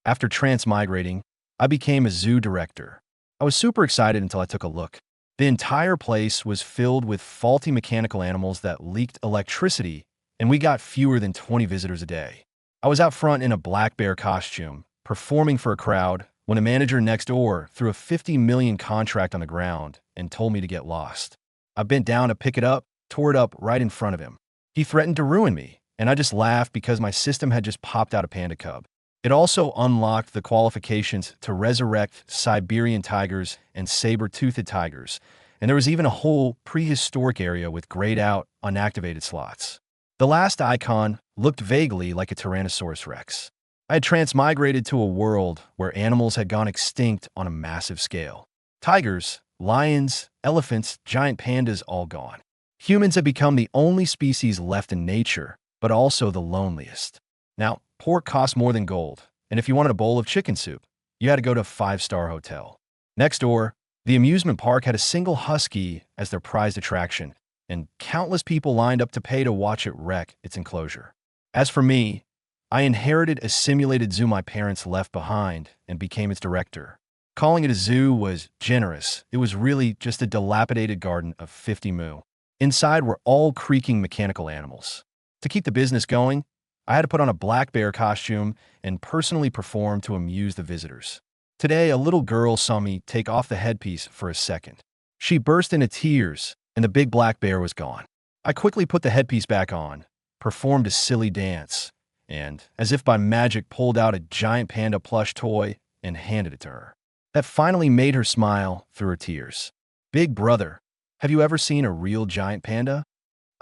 After transmigrating, I became a zoo director. I was super excited until I took a look. The entire place was filled with faulty mechanical animals that leaked electricity, and we got fewer than 20 visitors a day. I was out front in a black bear costume, performing for a crowd, when a manager next door threw a 50 million contract on the ground and told me to get lost. I bent down to pick it up, tore it up right in front of him. He threatened to ruin me, and I just laughed because my system had just popped out a panda cub. It also unlocked the qualifications to resurrect Siberian tigers and saber-toothed tigers, and there was even a whole prehistoric area with grayed-out, unactivated slots. The last icon looked vaguely like a Tyrannosaurus Rex. I had transmigrated to a world where animals had gone extinct on a massive scale. Tigers, lions, elephants, giant pandas all gone. Humans had become the only species left in nature, but also the loneliest. Now, pork cost more than gold, and if you wanted a bowl of chicken soup, you had to go to a five-star hotel. Next door, the amusement park had a single husky as their prized attraction, and countless people lined up to pay to watch it wreck its enclosure. As for me, I inherited a simulated zoo my parents left behind and became its director. Calling it a zoo was generous. It was really just a dilapidated garden of 50 moo. Inside were all creaking mechanical animals. To keep the business going, I had to put on a black bear costume and personally perform to amuse the visitors. Today, a little girl saw me take off the headpiece for a second. She burst into tears, and the big black bear was gone. I quickly put the headpiece back on, performed a silly dance, and, as if by magic, pulled out a giant panda plush toy and handed it to her. That finally made her smile through her tears. "Big brother, have you ever seen a real giant panda?"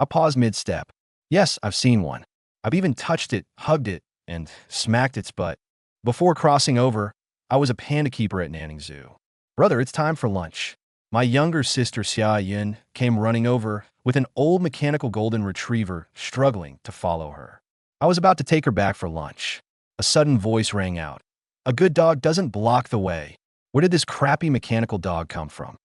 I paused mid-step. "Yes, I've seen one. I've even touched it, hugged it, and smacked its butt. Before crossing over, I was a panda keeper at Nanning Zoo." "Brother, it's time for lunch." My younger sister Xia Jiang came running over with an old mechanical golden retriever struggling to follow her. I was about to take her back for lunch. A sudden voice rang out. "A good dog doesn't block the way. Where did this crappy mechanical dog come from?"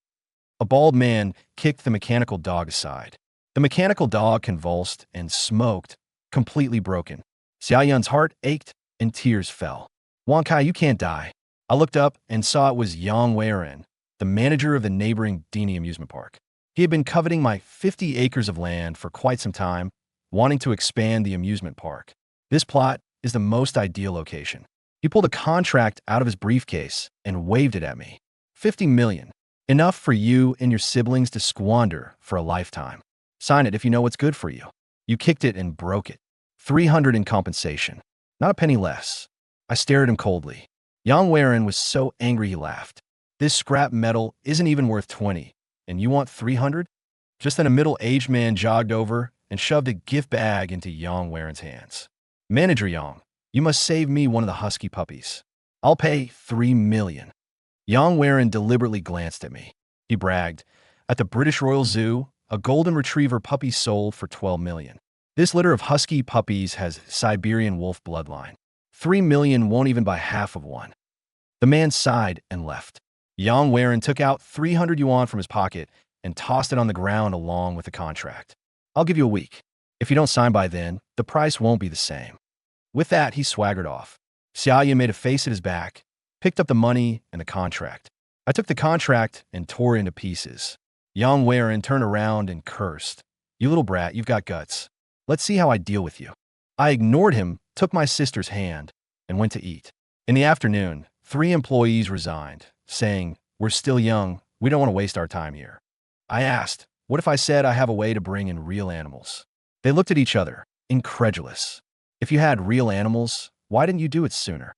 A bald man kicked the mechanical dog aside. The mechanical dog convulsed and smoked, completely broken. Xia Yun's heart ached and tears fell. "Wang Kai, you can't die." I looked up and saw it was Yang Weiren, the manager of the neighboring Dini amusement park. He had been coveting my 50 acres of land for quite some time, wanting to expand the amusement park. "This plot is the most ideal location." He pulled a contract out of his briefcase and waved it at me. 50 million. Enough for you and your siblings to squander for a lifetime. Sign it if you know what's good for you. You kicked it and broke it. 300 in compensation. Not a penny less. I stared at him coldly. Yang Weiren was so angry he laughed. "This scrap metal isn't even worth 20, and you want 300? Just then a middle-aged man jogged over and shoved a gift bag into Yang Weiren's hands. "Manager Yang, you must save me one of the husky puppies. I'll pay 3 million. Yang Weiren deliberately glanced at me. He bragged, "At the British Royal Zoo, a golden retriever puppy sold for 12 million. This litter of husky puppies has Siberian wolf bloodline. 3 million won't even buy half of one." The man sighed and left. Yang Weiren took out 300 yuan from his pocket and tossed it on the ground along with the contract. "I'll give you a week. If you don't sign by then, the price won't be the same." With that, he swaggered off. Xia Jiang made a face at his back, picked up the money and the contract. I took the contract and tore it into pieces. Yang Weiren turned around and cursed. "You little brat, you've got guts. Let's see how I deal with you." I ignored him, took my sister's hand, and went to eat. In the afternoon, 3 employees resigned, saying, "We're still young, we don't want to waste our time here." I asked, "What if I said I have a way to bring in real animals?" They looked at each other, incredulous. "If you had real animals, why didn't you do it sooner?"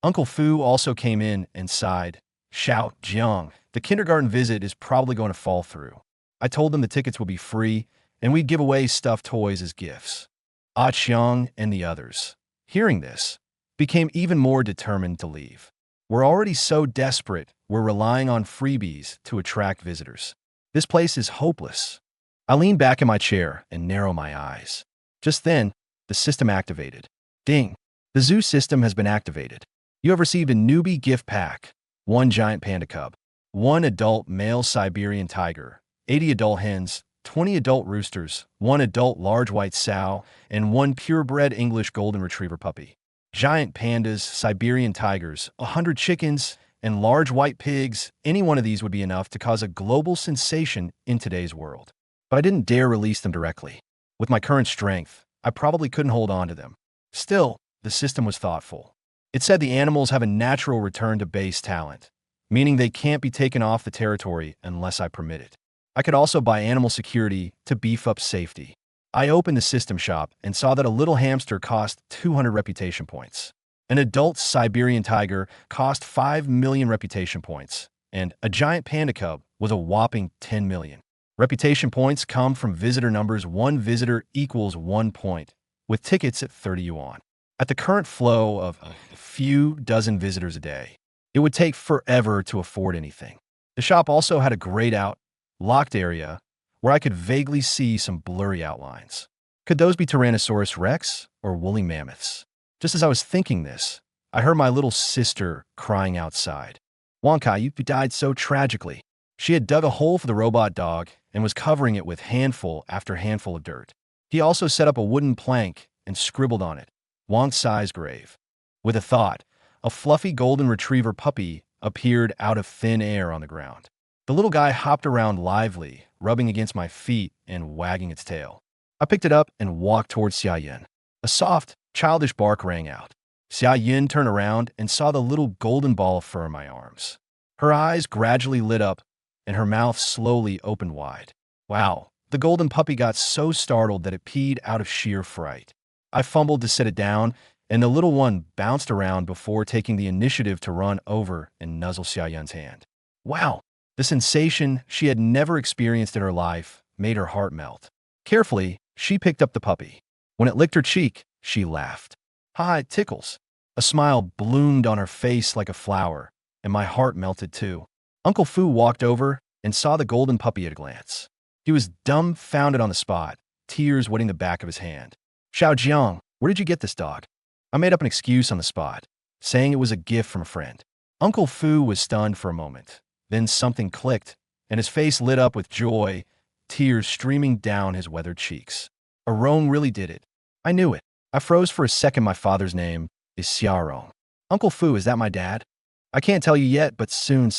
Uncle Fu also came in and sighed. "Xia Jiang, the kindergarten visit is probably going to fall through." I told them the tickets would be free, and we'd give away stuffed toys as gifts. Xiang and the others, hearing this, became even more determined to leave. "We're already so desperate, we're relying on freebies to attract visitors. This place is hopeless." I leaned back in my chair and narrowed my eyes. Just then, the system activated. Ding! The zoo system has been activated. You have received a newbie gift pack. 1 giant panda cub, 1 adult male Siberian tiger, 80 adult hens, 20 adult roosters, 1 adult large white sow, and 1 purebred English golden retriever puppy. Giant pandas, Siberian tigers, 100 chickens, and large white pigs. Any one of these would be enough to cause a global sensation in today's world. But I didn't dare release them directly. With my current strength, I probably couldn't hold on to them. Still, the system was thoughtful. It said the animals have a natural return to base talent, meaning they can't be taken off the territory unless I permit it. I could also buy animal security to beef up safety. I opened the system shop and saw that a little hamster cost 200 reputation points. An adult Siberian tiger cost 5 million reputation points, and a giant panda cub was a whopping 10 million. Reputation points come from visitor numbers. One visitor equals 1 point, with tickets at 30 yuan. At the current flow of a few dozen visitors a day, it would take forever to afford anything. The shop also had a grayed out, locked area where I could vaguely see some blurry outlines. Could those be Tyrannosaurus rex or woolly mammoths? Just as I was thinking this, I heard my little sister crying outside. Wonkai, you died so tragically. She had dug a hole for the robot dog and was covering it with handful after handful of dirt. He also set up a wooden plank and scribbled on it, Wong Sai's grave. With a thought, a fluffy golden retriever puppy appeared out of thin air on the ground. The little guy hopped around lively, rubbing against my feet and wagging its tail. I picked it up and walked towards Xia Jiang. A soft, childish bark rang out. Xia Jiang turned around and saw the little golden ball of fur in my arms. Her eyes gradually lit up, and her mouth slowly opened wide. Wow, the golden puppy got so startled that it peed out of sheer fright. I fumbled to set it down, and the little one bounced around before taking the initiative to run over and nuzzle Xia Jiang's hand. Wow, the sensation she had never experienced in her life made her heart melt. Carefully, she picked up the puppy. When it licked her cheek, she laughed. "Ha, it tickles." A smile bloomed on her face like a flower, and my heart melted too. Uncle Fu walked over and saw the golden puppy at a glance. He was dumbfounded on the spot, tears wetting the back of his hand. "Xia Jiang, where did you get this dog?" I made up an excuse on the spot, saying it was a gift from a friend. Uncle Fu was stunned for a moment. Then something clicked, and his face lit up with joy, tears streaming down his weathered cheeks. "Arong really did it. I knew it." I froze for a second. My father's name is Xiaorong. "Uncle Fu, is that my dad?" "I can't tell you yet, but soon.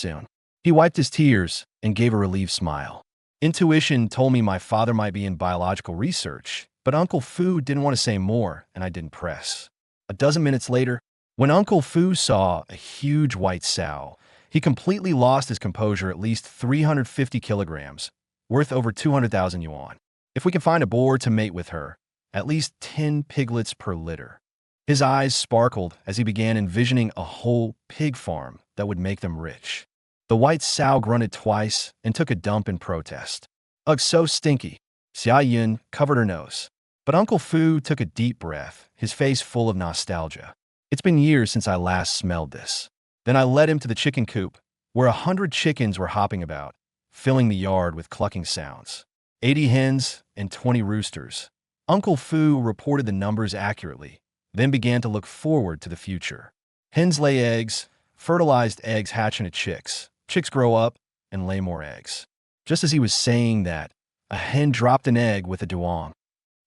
He wiped his tears and gave a relieved smile. Intuition told me my father might be in biological research, but Uncle Fu didn't want to say more, and I didn't press. A dozen minutes later, when Uncle Fu saw a huge white sow, he completely lost his composure. At least 350 kilograms, worth over 200,000 yuan. If we can find a boar to mate with her, at least 10 piglets per litter. His eyes sparkled as he began envisioning a whole pig farm that would make them rich. The white sow grunted twice and took a dump in protest. "Ugh, so stinky." Xia Jiang covered her nose. But Uncle Fu took a deep breath, his face full of nostalgia. "It's been years since I last smelled this." Then I led him to the chicken coop, where 100 chickens were hopping about, filling the yard with clucking sounds. 80 hens and 20 roosters. Uncle Fu reported the numbers accurately, then began to look forward to the future. Hens lay eggs, fertilized eggs hatch into chicks. Chicks grow up and lay more eggs. Just as he was saying that, a hen dropped an egg with a duong.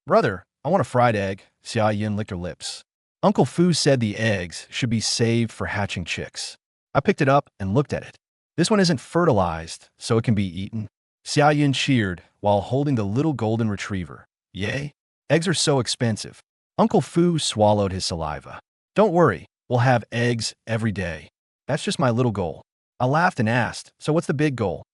"Brother, I want a fried egg." Xia Jiang licked her lips. Uncle Fu said the eggs should be saved for hatching chicks. I picked it up and looked at it. "This one isn't fertilized, so it can be eaten." Xia Jiang cheered while holding the little golden retriever. "Yay? Eggs are so expensive." Uncle Fu swallowed his saliva. "Don't worry, we'll have eggs every day. That's just my little goal." I laughed and asked, "So what's the big goal?"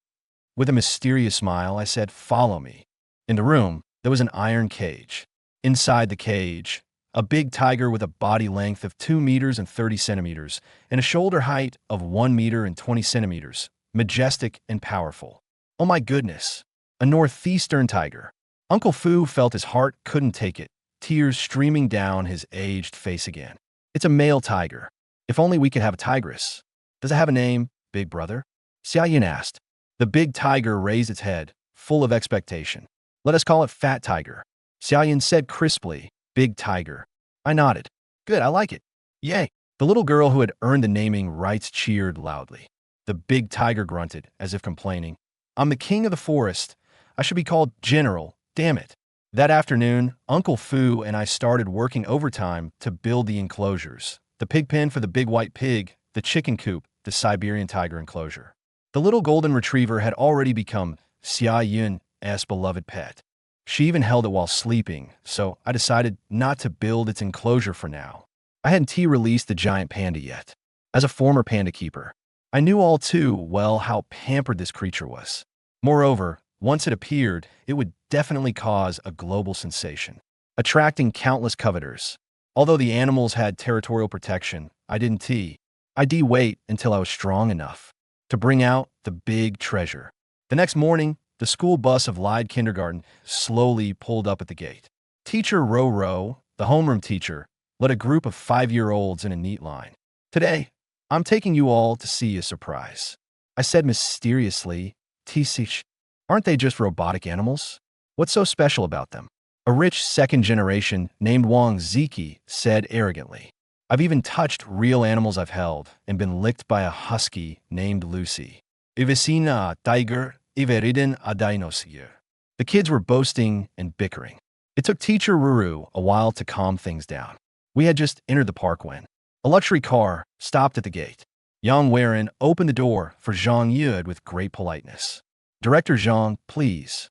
With a mysterious smile, I said, "Follow me." In the room, there was an iron cage. Inside the cage, a big tiger with a body length of 2 meters and 30 centimeters and a shoulder height of 1 meter and 20 centimeters, majestic and powerful. Oh my goodness, a northeastern tiger. Uncle Fu felt his heart couldn't take it, tears streaming down his aged face again. "It's a male tiger. If only we could have a tigress." "Does it have a name, big brother?" Xia Jiang asked. The big tiger raised its head, full of expectation. "Let us call it Fat Tiger." Xia Jiang said crisply, "Big Tiger." I nodded. "Good, I like it." "Yay." The little girl who had earned the naming rights cheered loudly. The big tiger grunted, as if complaining. "I'm the king of the forest. I should be called General, damn it." That afternoon, Uncle Fu and I started working overtime to build the enclosures. The pig pen for the big white pig, the chicken coop, the Siberian tiger enclosure. The little golden retriever had already become Xia Jiang's beloved pet. She even held it while sleeping, so I decided not to build its enclosure for now. I hadn't released the giant panda yet. As a former panda keeper, I knew all too well how pampered this creature was. Moreover, once it appeared, it would definitely cause a global sensation, attracting countless coveters. Although the animals had territorial protection, I'd wait until I was strong enough to bring out the big treasure. The next morning, the school bus of Lied Kindergarten slowly pulled up at the gate. Teacher Ro, the homeroom teacher, led a group of 5-year-olds in a neat line. Today, I'm taking you all to see a surprise, I said mysteriously. Tsh, aren't they just robotic animals? What's so special about them? A rich second generation named Wang Ziki said arrogantly. I've even touched real animals I've held and been licked by a husky named Lucy. Ivesina tiger, iveriden a dinosaur. The kids were boasting and bickering. It took teacher Ruru a while to calm things down. We had just entered the park when a luxury car stopped at the gate. Yang Weiren opened the door for Zhang Yud with great politeness. Director Zhang, please.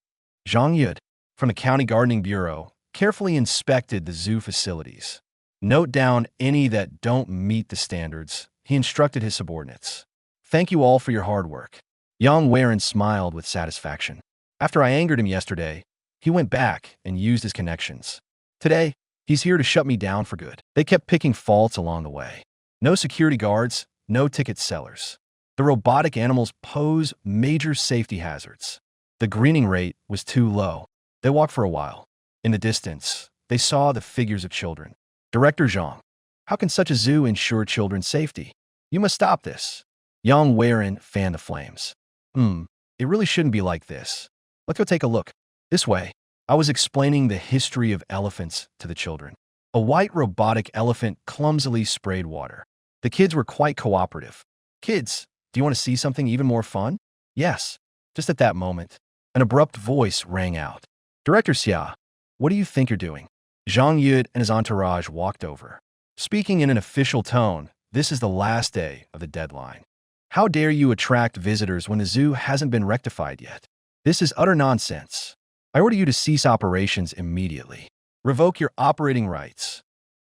Zhang Yud, from the County Gardening Bureau, carefully inspected the zoo facilities. Note down any that don't meet the standards, he instructed his subordinates. Thank you all for your hard work. Yang Weiren smiled with satisfaction. After I angered him yesterday, he went back and used his connections. Today, he's here to shut me down for good. They kept picking faults along the way. No security guards, no ticket sellers. The robotic animals pose major safety hazards. The greening rate was too low. They walked for a while. In the distance, they saw the figures of children. Director Zhang, how can such a zoo ensure children's safety? You must stop this. Yang Weiren fanned the flames. It really shouldn't be like this. Let's go take a look. This way. I was explaining the history of elephants to the children. A white robotic elephant clumsily sprayed water. The kids were quite cooperative. Kids, do you want to see something even more fun? Yes. Just at that moment, an abrupt voice rang out. Director Xia, what do you think you're doing? Zhang Yud and his entourage walked over. Speaking in an official tone, this is the last day of the deadline. How dare you attract visitors when the zoo hasn't been rectified yet? This is utter nonsense. I order you to cease operations immediately. Revoke your operating rights.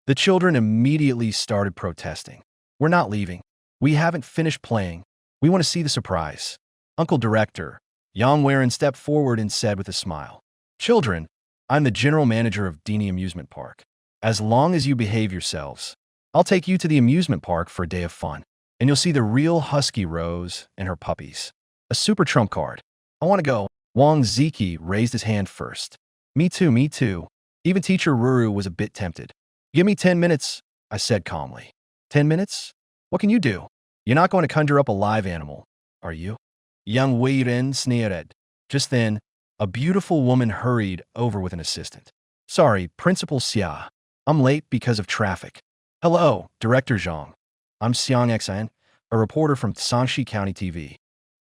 The children immediately started protesting. We're not leaving. We haven't finished playing. We want to see the surprise. Uncle Director, Yang Weiren stepped forward and said with a smile. Children, I'm the general manager of Dini Amusement Park. As long as you behave yourselves, I'll take you to the amusement park for a day of fun, and you'll see the real husky Rose and her puppies. A super trump card. I want to go. Wang Ziki raised his hand first. Me too. Even teacher Ruru was a bit tempted. Give me 10 minutes, I said calmly. 10 minutes? What can you do? You're not going to conjure up a live animal, are you? Yang Weiren sneered. Just then, a beautiful woman hurried over with an assistant. Sorry, Principal Xia. I'm late because of traffic. Hello, Director Zhang. I'm Xiang Xan, a reporter from Sangxi County TV.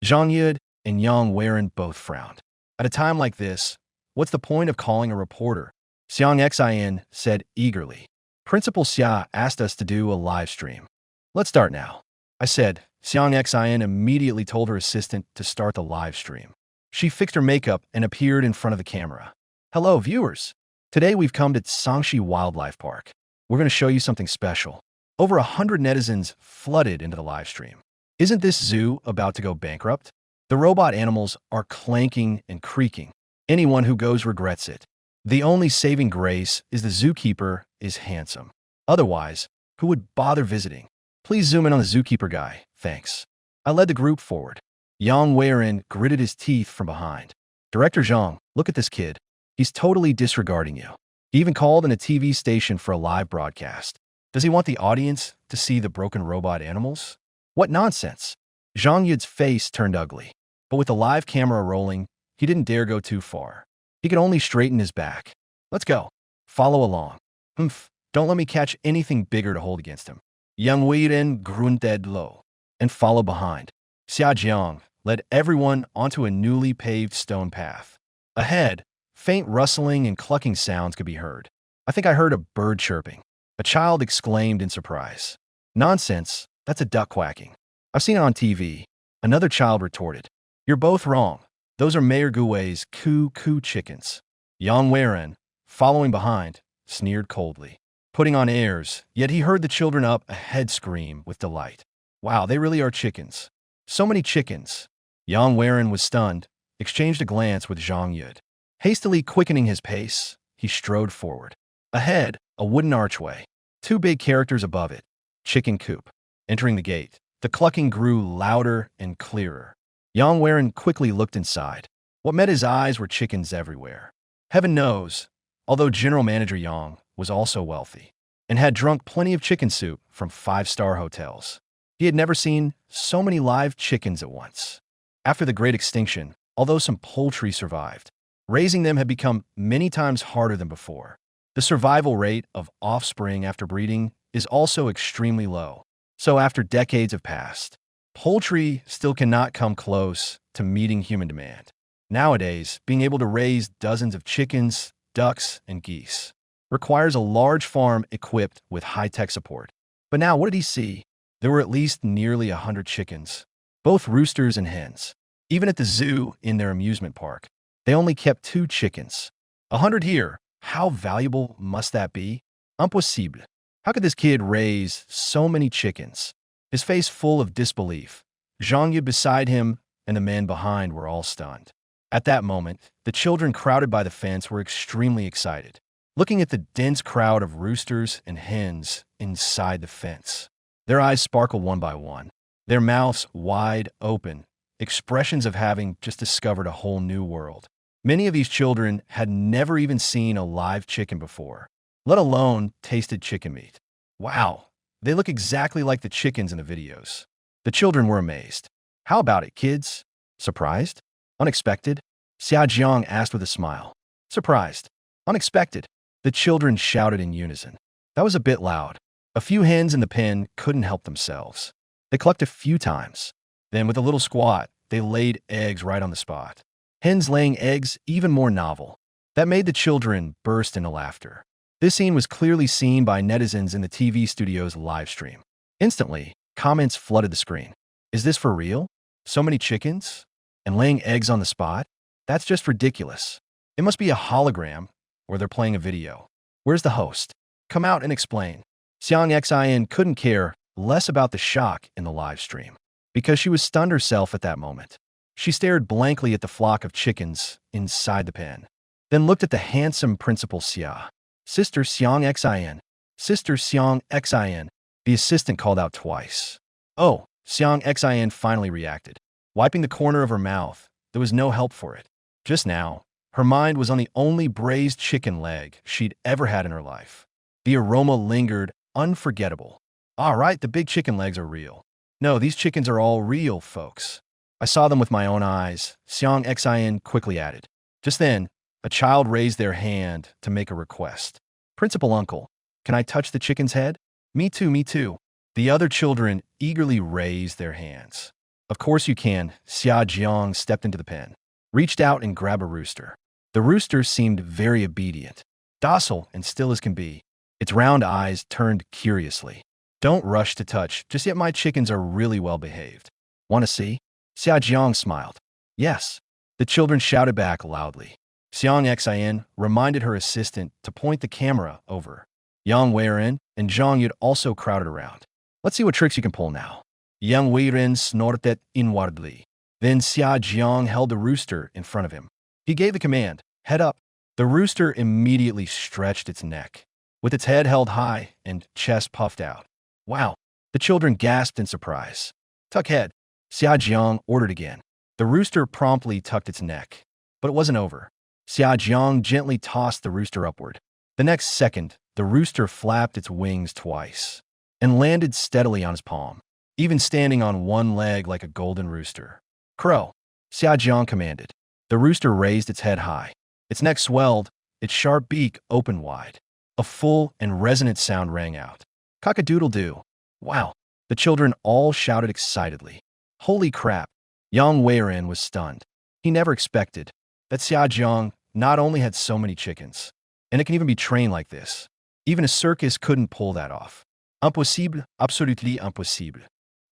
Zhang Yud and Yang Weiren both frowned. At a time like this, what's the point of calling a reporter? Xiang Xian said eagerly. Principal Xia asked us to do a live stream. Let's start now, I said. Xiang Xian immediately told her assistant to start the live stream. She fixed her makeup and appeared in front of the camera. Hello, viewers. Today we've come to Sangxi Wildlife Park. We're going to show you something special. Over 100 netizens flooded into the live stream. Isn't this zoo about to go bankrupt? The robot animals are clanking and creaking. Anyone who goes regrets it. The only saving grace is the zookeeper is handsome. Otherwise, who would bother visiting? Please zoom in on the zookeeper guy, thanks. I led the group forward. Yang Weiren gritted his teeth from behind. Director Zhang, look at this kid. He's totally disregarding you. He even called in a TV station for a live broadcast. Does he want the audience to see the broken robot animals? What nonsense. Zhang Yud's face turned ugly. But with the live camera rolling, he didn't dare go too far. He could only straighten his back. Let's go. Follow along. Don't let me catch anything bigger to hold against him. Yang Weiren grunted low and followed behind. Xia Jiang led everyone onto a newly paved stone path. Ahead, Faint rustling and clucking sounds could be heard. I think I heard a bird chirping. A child exclaimed in surprise. Nonsense, that's a duck quacking. I've seen it on TV. Another child retorted. You're both wrong. Those are Mayor Guwei's coo chickens. Yang Weiren, following behind, sneered coldly, putting on airs, yet he heard the children up ahead scream with delight. Wow, they really are chickens. So many chickens. Yang Weiren was stunned, exchanged a glance with Zhang Yud. Hastily quickening his pace, he strode forward. Ahead, a wooden archway. Two big characters above it. Chicken coop. Entering the gate, the clucking grew louder and clearer. Yang Weiren quickly looked inside. What met his eyes were chickens everywhere. Heaven knows, although General Manager Yang was also wealthy and had drunk plenty of chicken soup from five-star hotels, he had never seen so many live chickens at once. After the Great Extinction, although some poultry survived, raising them had become many times harder than before. The survival rate of offspring after breeding is also extremely low. So after decades have passed, poultry still cannot come close to meeting human demand. Nowadays, being able to raise dozens of chickens, ducks, and geese requires a large farm equipped with high-tech support. But now, what did he see? There were at least nearly 100 chickens, both roosters and hens. Even at the zoo in their amusement park, they only kept 2 chickens. 100 here. How valuable must that be? Impossible. How could this kid raise so many chickens? His face full of disbelief. Zhang Yu beside him and the men behind were all stunned. At that moment, the children crowded by the fence were extremely excited, looking at the dense crowd of roosters and hens inside the fence. Their eyes sparkled one by one, their mouths wide open, expressions of having just discovered a whole new world. Many of these children had never even seen a live chicken before, let alone tasted chicken meat. Wow, they look exactly like the chickens in the videos. The children were amazed. How about it, kids? Surprised? Unexpected? Xia Jiang asked with a smile. Surprised. Unexpected. The children shouted in unison. That was a bit loud. A few hens in the pen couldn't help themselves. They clucked a few times. Then, with a little squat, they laid eggs right on the spot. Hens laying eggs, even more novel. That made the children burst into laughter. This scene was clearly seen by netizens in the TV studio's live stream. Instantly, comments flooded the screen. Is this for real? So many chickens? And laying eggs on the spot? That's just ridiculous. It must be a hologram, or they're playing a video. Where's the host? Come out and explain. Xiang Xin couldn't care less about the shock in the live stream, because she was stunned herself at that moment. She stared blankly at the flock of chickens inside the pen, then looked at the handsome Principal Xia. Sister Xiang Xin. Sister Xiang Xin. The assistant called out twice. Oh, Xiang Xin finally reacted. Wiping the corner of her mouth, there was no help for it. Just now, her mind was on the only braised chicken leg she'd ever had in her life. The aroma lingered, unforgettable. All right, the big chicken legs are real. No, these chickens are all real, folks. I saw them with my own eyes, Xiang Xin quickly added. Just then, a child raised their hand to make a request. Principal Uncle, can I touch the chicken's head? Me too, me too. The other children eagerly raised their hands. Of course you can. Xia Jiang stepped into the pen, reached out and grabbed a rooster. The rooster seemed very obedient, docile and still as can be. Its round eyes turned curiously. Don't rush to touch, just yet my chickens are really well behaved. Want to see? Xia Jiang smiled. Yes. The children shouted back loudly. Xiang Xin reminded her assistant to point the camera over. Yang Weiren and Zhang Yud also crowded around. Let's see what tricks you can pull now. Yang Weiren snorted inwardly. Then Xia Jiang held the rooster in front of him. He gave the command, head up. The rooster immediately stretched its neck, with its head held high and chest puffed out. Wow! The children gasped in surprise. Tuck head. Xia Jiang ordered again. The rooster promptly tucked its neck. But it wasn't over. Xia Jiang gently tossed the rooster upward. The next second, the rooster flapped its wings twice and landed steadily on his palm, even standing on one leg like a golden rooster. Crow, Xia Jiang commanded. The rooster raised its head high. Its neck swelled, its sharp beak opened wide. A full and resonant sound rang out. Cock-a-doodle-doo. Wow! The children all shouted excitedly. Holy crap! Yang Weiren was stunned. He never expected that Xia Jiang not only had so many chickens, and it can even be trained like this. Even a circus couldn't pull that off. Impossible, absolutely impossible.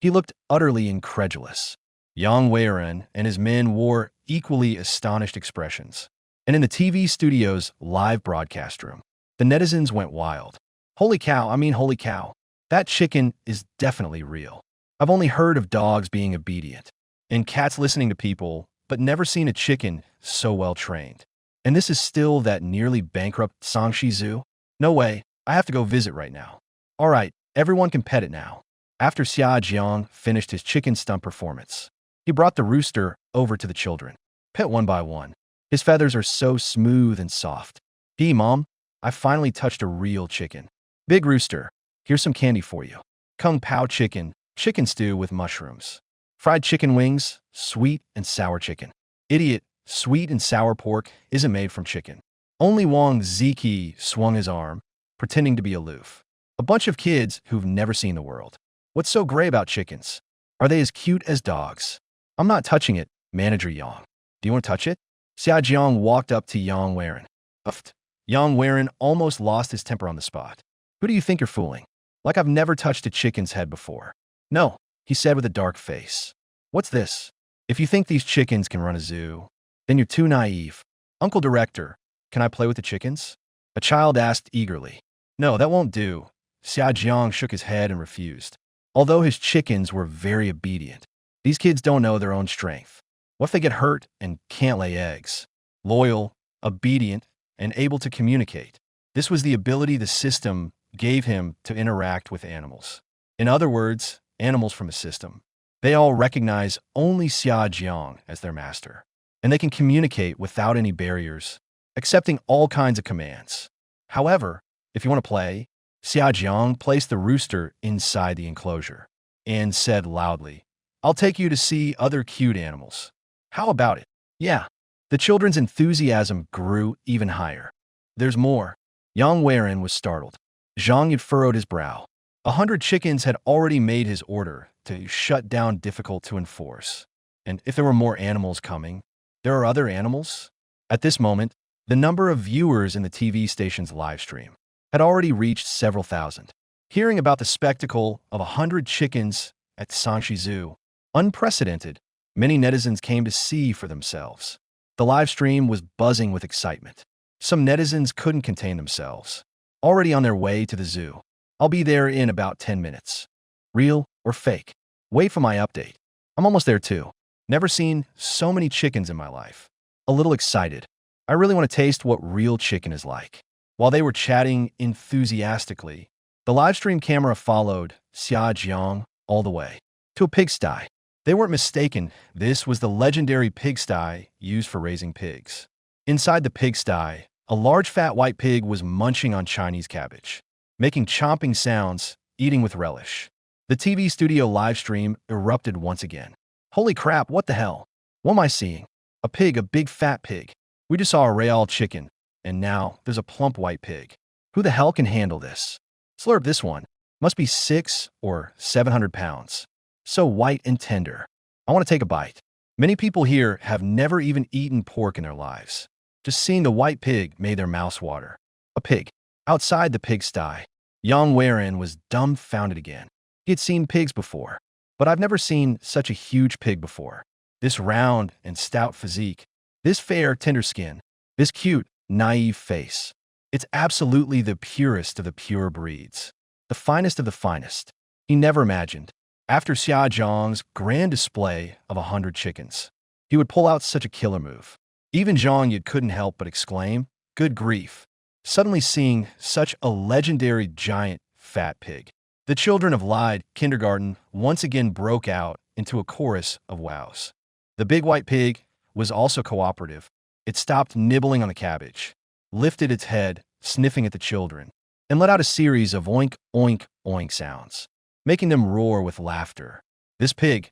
He looked utterly incredulous. Yang Weiren and his men wore equally astonished expressions. And in the TV studio's live broadcast room, the netizens went wild. Holy cow, holy cow. That chicken is definitely real. I've only heard of dogs being obedient, and cats listening to people, but never seen a chicken so well trained. And this is still that nearly bankrupt Sangxi Zoo? No way, I have to go visit right now. All right, everyone can pet it now. After Xia Jiang finished his chicken stunt performance, he brought the rooster over to the children. Pet one by one. His feathers are so smooth and soft. Gee, Mom, I finally touched a real chicken. Big rooster, here's some candy for you. Kung Pao chicken, chicken stew with mushrooms. Fried chicken wings, sweet and sour chicken. Idiot, sweet and sour pork isn't made from chicken. Only Wang Ziki swung his arm, pretending to be aloof. A bunch of kids who've never seen the world. What's so gray about chickens? Are they as cute as dogs? I'm not touching it, Manager Yang. Do you want to touch it? Xia Jiang walked up to Yang Weiren. Uffed. Yang Weiren almost lost his temper on the spot. Who do you think you're fooling? Like I've never touched a chicken's head before. No, he said with a dark face. What's this? If you think these chickens can run a zoo, then you're too naive. Uncle Director, can I play with the chickens? A child asked eagerly. No, that won't do. Xia Jiang shook his head and refused. Although his chickens were very obedient, these kids don't know their own strength. What if they get hurt and can't lay eggs? Loyal, obedient, and able to communicate. This was the ability the system gave him to interact with animals. In other words, animals from a system. They all recognize only Xia Jiang as their master, and they can communicate without any barriers, accepting all kinds of commands. However, if you want to play, Xia Jiang placed the rooster inside the enclosure and said loudly, I'll take you to see other cute animals. How about it? Yeah. The children's enthusiasm grew even higher. There's more. Yang Weiren was startled. Zhang had furrowed his brow. 100 chickens had already made his order to shut down difficult to enforce. And if there were more animals coming, there are other animals? At this moment, the number of viewers in the TV station's live stream had already reached several thousand. Hearing about the spectacle of 100 chickens at Sangxi Zoo, unprecedented, many netizens came to see for themselves. The live stream was buzzing with excitement. Some netizens couldn't contain themselves. Already on their way to the zoo. I'll be there in about 10 minutes. Real or fake? Wait for my update. I'm almost there too. Never seen so many chickens in my life. A little excited. I really want to taste what real chicken is like. While they were chatting enthusiastically, the livestream camera followed Xia Jiang all the way to a pigsty. They weren't mistaken. This was the legendary pigsty used for raising pigs. Inside the pigsty, a large fat white pig was munching on Chinese cabbage, making chomping sounds, eating with relish. The TV studio live stream erupted once again. Holy crap, what the hell? What am I seeing? A pig, a big fat pig. We just saw a real chicken, and now there's a plump white pig. Who the hell can handle this? Slurp this one. Must be 600 or 700 pounds. So white and tender. I want to take a bite. Many people here have never even eaten pork in their lives. Just seeing the white pig made their mouths water. A pig. Outside the pigsty, Yang Weiren was dumbfounded again. He had seen pigs before, but I've never seen such a huge pig before. This round and stout physique, this fair, tender skin, this cute, naive face. It's absolutely the purest of the pure breeds. The finest of the finest. He never imagined, after Xia Jiang's grand display of 100 chickens, he would pull out such a killer move. Even Zhang Yid couldn't help but exclaim, good grief, suddenly seeing such a legendary giant fat pig. The children of Lied Kindergarten once again broke out into a chorus of wows. The big white pig was also cooperative. It stopped nibbling on the cabbage, lifted its head, sniffing at the children, and let out a series of oink, oink, oink sounds, making them roar with laughter. This pig,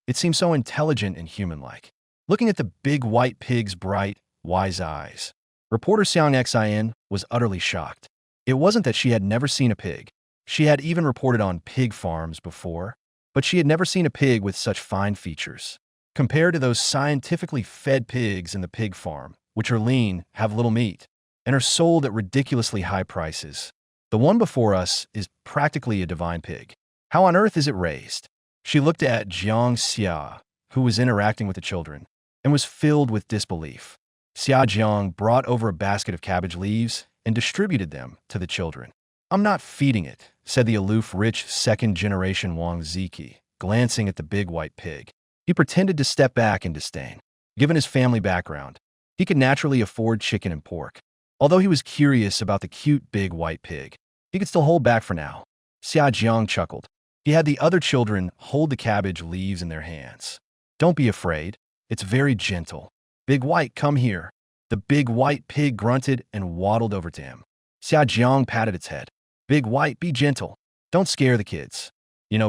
it seemed so intelligent and human-like. Looking at the big white pig's bright, wise eyes, reporter Xiang Xin was utterly shocked. It wasn't that she had never seen a pig. She had even reported on pig farms before, but she had never seen a pig with such fine features. Compared to those scientifically fed pigs in the pig farm, which are lean, have little meat, and are sold at ridiculously high prices. The one before us is practically a divine pig. How on earth is it raised? She looked at Xia, who was interacting with the children, and was filled with disbelief. Xia Jiang brought over a basket of cabbage leaves and distributed them to the children. "I'm not feeding it," said the aloof, rich, second-generation Wang Ziki, glancing at the big white pig. He pretended to step back in disdain. Given his family background, he could naturally afford chicken and pork. Although he was curious about the cute big white pig, he could still hold back for now. Xia Jiang chuckled. He had the other children hold the cabbage leaves in their hands. "Don't be afraid. It's very gentle. Big White, come here." The big white pig grunted and waddled over to him. Xia Jiang patted its head. "Big White, be gentle. Don't scare the kids."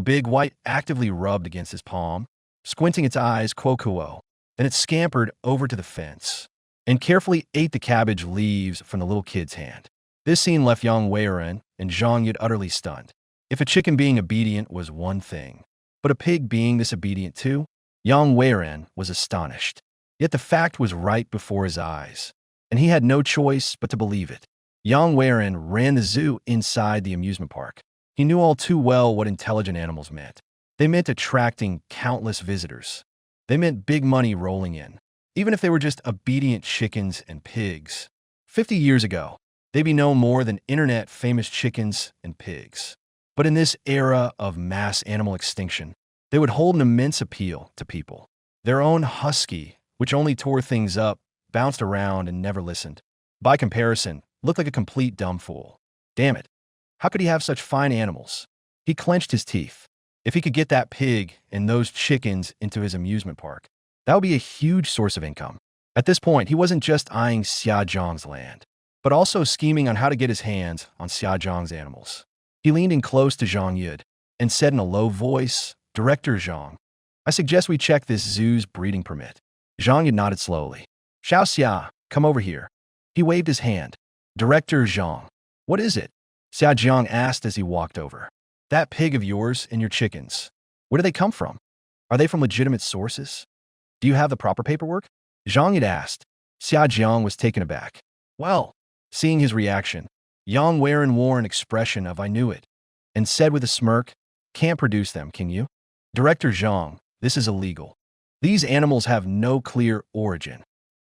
Big White actively rubbed against his palm, squinting its eyes, quo. Then it scampered over to the fence and carefully ate the cabbage leaves from the little kid's hand. This scene left Yang Weiren and Zhang Yid utterly stunned. If a chicken being obedient was one thing, but a pig being disobedient too, Yang Weiren was astonished. Yet the fact was right before his eyes, and he had no choice but to believe it. Yang Weiren ran the zoo inside the amusement park. He knew all too well what intelligent animals meant. They meant attracting countless visitors. They meant big money rolling in, even if they were just obedient chickens and pigs. 50 years ago, they'd be no more than internet-famous chickens and pigs. But in this era of mass animal extinction, they would hold an immense appeal to people. Their own husky, which only tore things up, bounced around and never listened. By comparison, looked like a complete dumb fool. Damn it. How could he have such fine animals? He clenched his teeth. If he could get that pig and those chickens into his amusement park, that would be a huge source of income. At this point, he wasn't just eyeing Xia Jiang's land, but also scheming on how to get his hands on Xia Jiang's animals. He leaned in close to Zhang Yid and said in a low voice, "Director Zhang, I suggest we check this zoo's breeding permit." Zhang Yid nodded slowly. "Xiao Xia, come over here." He waved his hand. "Director Zhang, what is it?" Xia Jiang asked as he walked over. "That pig of yours and your chickens, where do they come from? Are they from legitimate sources? Do you have the proper paperwork?" Zhang Yid asked. Xia Jiang was taken aback. "Well," seeing his reaction, Yang Weiren wore an expression of "I knew it," and said with a smirk, "Can't produce them, can you?" "Director Zhang, this is illegal. These animals have no clear origin.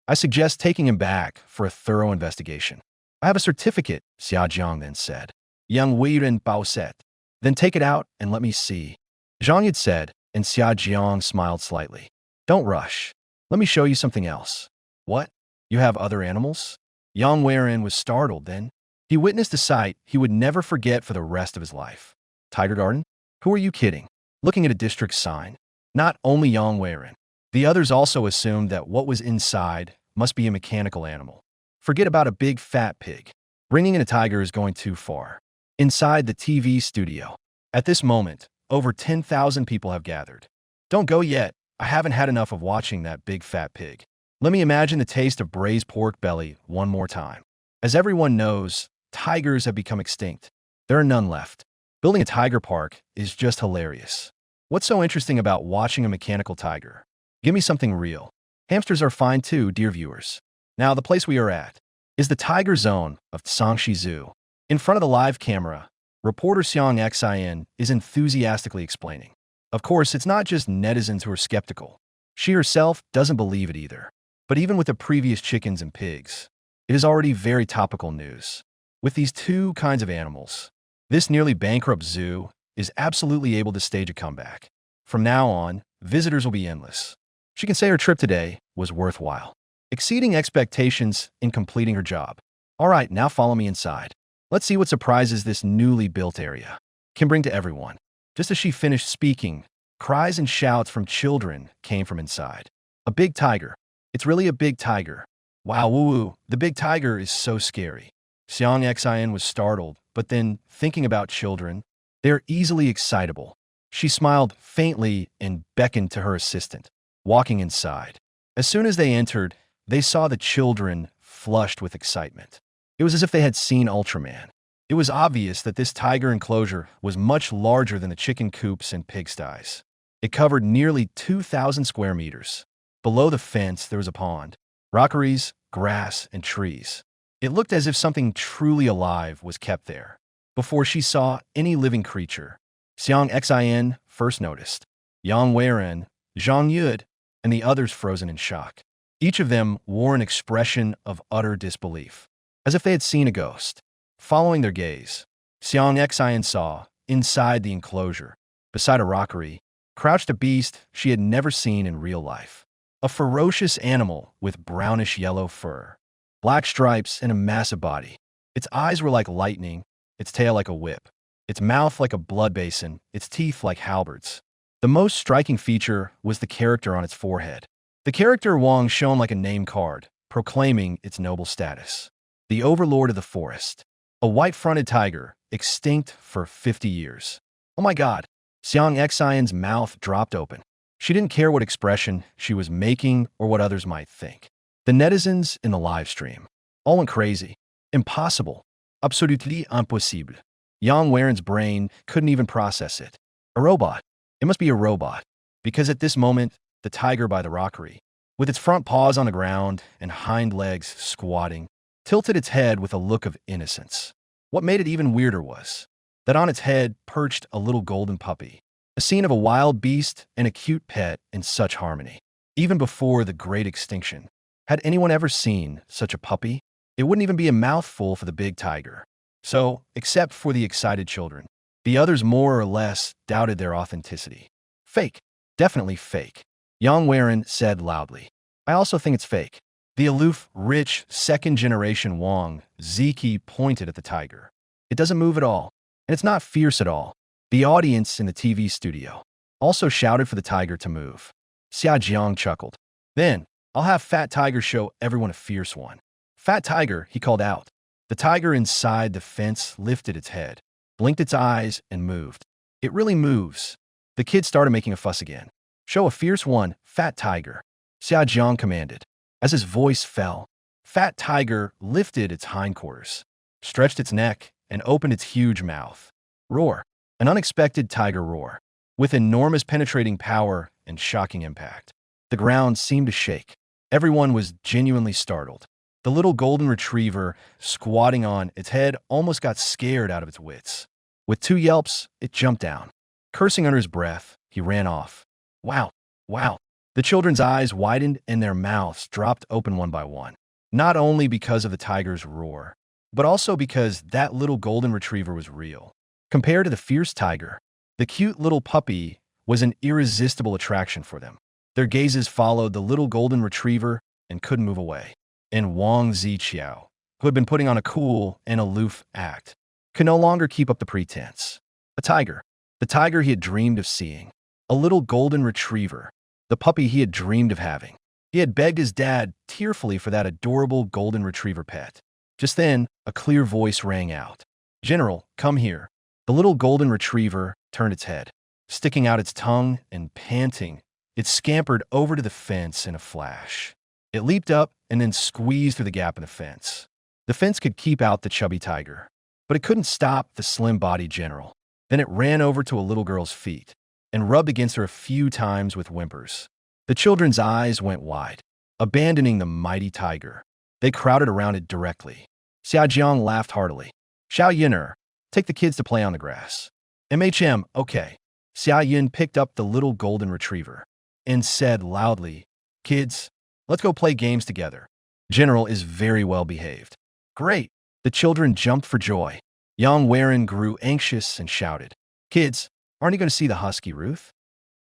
I suggest taking him back for a thorough investigation." "I have a certificate," Xia Jiang then said. Yang Weiren bowset. "Then take it out and let me see," Zhang Yid said, and Xia Jiang smiled slightly. "Don't rush. Let me show you something else." "What? You have other animals?" Yang Weiren was startled then. He witnessed a sight he would never forget for the rest of his life. "Tiger garden? Who are you kidding?" Looking at a district sign. Not only Yang Weiren. The others also assumed that what was inside must be a mechanical animal. Forget about a big fat pig. Bringing in a tiger is going too far. Inside the TV studio. At this moment, over 10,000 people have gathered. "Don't go yet. I haven't had enough of watching that big fat pig. Let me imagine the taste of braised pork belly one more time." As everyone knows, tigers have become extinct. There are none left. Building a tiger park is just hilarious. What's so interesting about watching a mechanical tiger? Give me something real. Hamsters are fine too, dear viewers. Now, the place we are at is the tiger zone of Sangxi Zoo. In front of the live camera, reporter Xiang Xin is enthusiastically explaining. Of course, it's not just netizens who are skeptical. She herself doesn't believe it either. But even with the previous chickens and pigs, it is already very topical news. With these two kinds of animals, this nearly bankrupt zoo is absolutely able to stage a comeback. From now on, visitors will be endless. She can say her trip today was worthwhile, exceeding expectations in completing her job. All right, now follow me inside. Let's see what surprises this newly built area can bring to everyone. Just as she finished speaking, cries and shouts from children came from inside. "A big tiger. It's really a big tiger. Wow, woo-woo, the big tiger is so scary." Xiang Xin was startled, but then, thinking about children, they're easily excitable. She smiled faintly and beckoned to her assistant, walking inside. As soon as they entered, they saw the children flushed with excitement. It was as if they had seen Ultraman. It was obvious that this tiger enclosure was much larger than the chicken coops and pigsties. It covered nearly 2,000 square meters. Below the fence, there was a pond, rockeries, grass, and trees. It looked as if something truly alive was kept there. Before she saw any living creature, Xiang Xin first noticed. Yang Weiren, Zhang Yud, and the others frozen in shock. Each of them wore an expression of utter disbelief, as if they had seen a ghost. Following their gaze, Xiang Xin saw, inside the enclosure, beside a rockery, crouched a beast she had never seen in real life. A ferocious animal with brownish-yellow fur, black stripes, and a massive body. Its eyes were like lightning, its tail like a whip, its mouth like a blood basin, its teeth like halberds. The most striking feature was the character on its forehead. The character Wang shone like a name card, proclaiming its noble status. The overlord of the forest. A white-fronted tiger, extinct for 50 years. Oh my god! Xiang Xion's mouth dropped open. She didn't care what expression she was making or what others might think. The netizens in the live stream all went crazy. Impossible. Absolutely impossible. Yang Weiren's brain couldn't even process it. A robot. It must be a robot. Because at this moment, the tiger by the rockery, with its front paws on the ground and hind legs squatting, tilted its head with a look of innocence. What made it even weirder was that on its head perched a little golden puppy, a scene of a wild beast and a cute pet in such harmony. Even before the Great Extinction, had anyone ever seen such a puppy? It wouldn't even be a mouthful for the big tiger. So, except for the excited children, the others more or less doubted their authenticity. Fake. Definitely fake. Yang Weiren said loudly. I also think it's fake. The aloof, rich, second-generation Wang Ziki pointed at the tiger. It doesn't move at all, and it's not fierce at all. The audience in the TV studio also shouted for the tiger to move. Xia Jiang chuckled. Then, I'll have Fat Tiger show everyone a fierce one. Fat Tiger, he called out. The tiger inside the fence lifted its head, blinked its eyes, and moved. It really moves. The kid started making a fuss again. Show a fierce one, Fat Tiger. Xia Jiang commanded. As his voice fell, Fat Tiger lifted its hindquarters, stretched its neck, and opened its huge mouth. Roar. An unexpected tiger roar, with enormous penetrating power and shocking impact. The ground seemed to shake. Everyone was genuinely startled. The little golden retriever, squatting on its head, almost got scared out of its wits. With 2 yelps, it jumped down. Cursing under his breath, he ran off. Wow, wow. The children's eyes widened and their mouths dropped open one by one. Not only because of the tiger's roar, but also because that little golden retriever was real. Compared to the fierce tiger, the cute little puppy was an irresistible attraction for them. Their gazes followed the little golden retriever and couldn't move away. And Wang Ziqiao, who had been putting on a cool and aloof act, could no longer keep up the pretense. A tiger. The tiger he had dreamed of seeing. A little golden retriever. The puppy he had dreamed of having. He had begged his dad tearfully for that adorable golden retriever pet. Just then, a clear voice rang out. General, come here. The little golden retriever turned its head. Sticking out its tongue and panting, it scampered over to the fence in a flash. It leaped up and then squeezed through the gap in the fence. The fence could keep out the chubby tiger, but it couldn't stop the slim-bodied general. Then it ran over to a little girl's feet and rubbed against her a few times with whimpers. The children's eyes went wide, abandoning the mighty tiger. They crowded around it directly. Xia Jiang laughed heartily. Xiao Yin'er, take the kids to play on the grass. MHM, okay. Xia Yin picked up the little golden retriever and said loudly, Kids, let's go play games together. General is very well behaved. Great. The children jumped for joy. Yang Weiren grew anxious and shouted, Kids, aren't you going to see the husky, Ruth?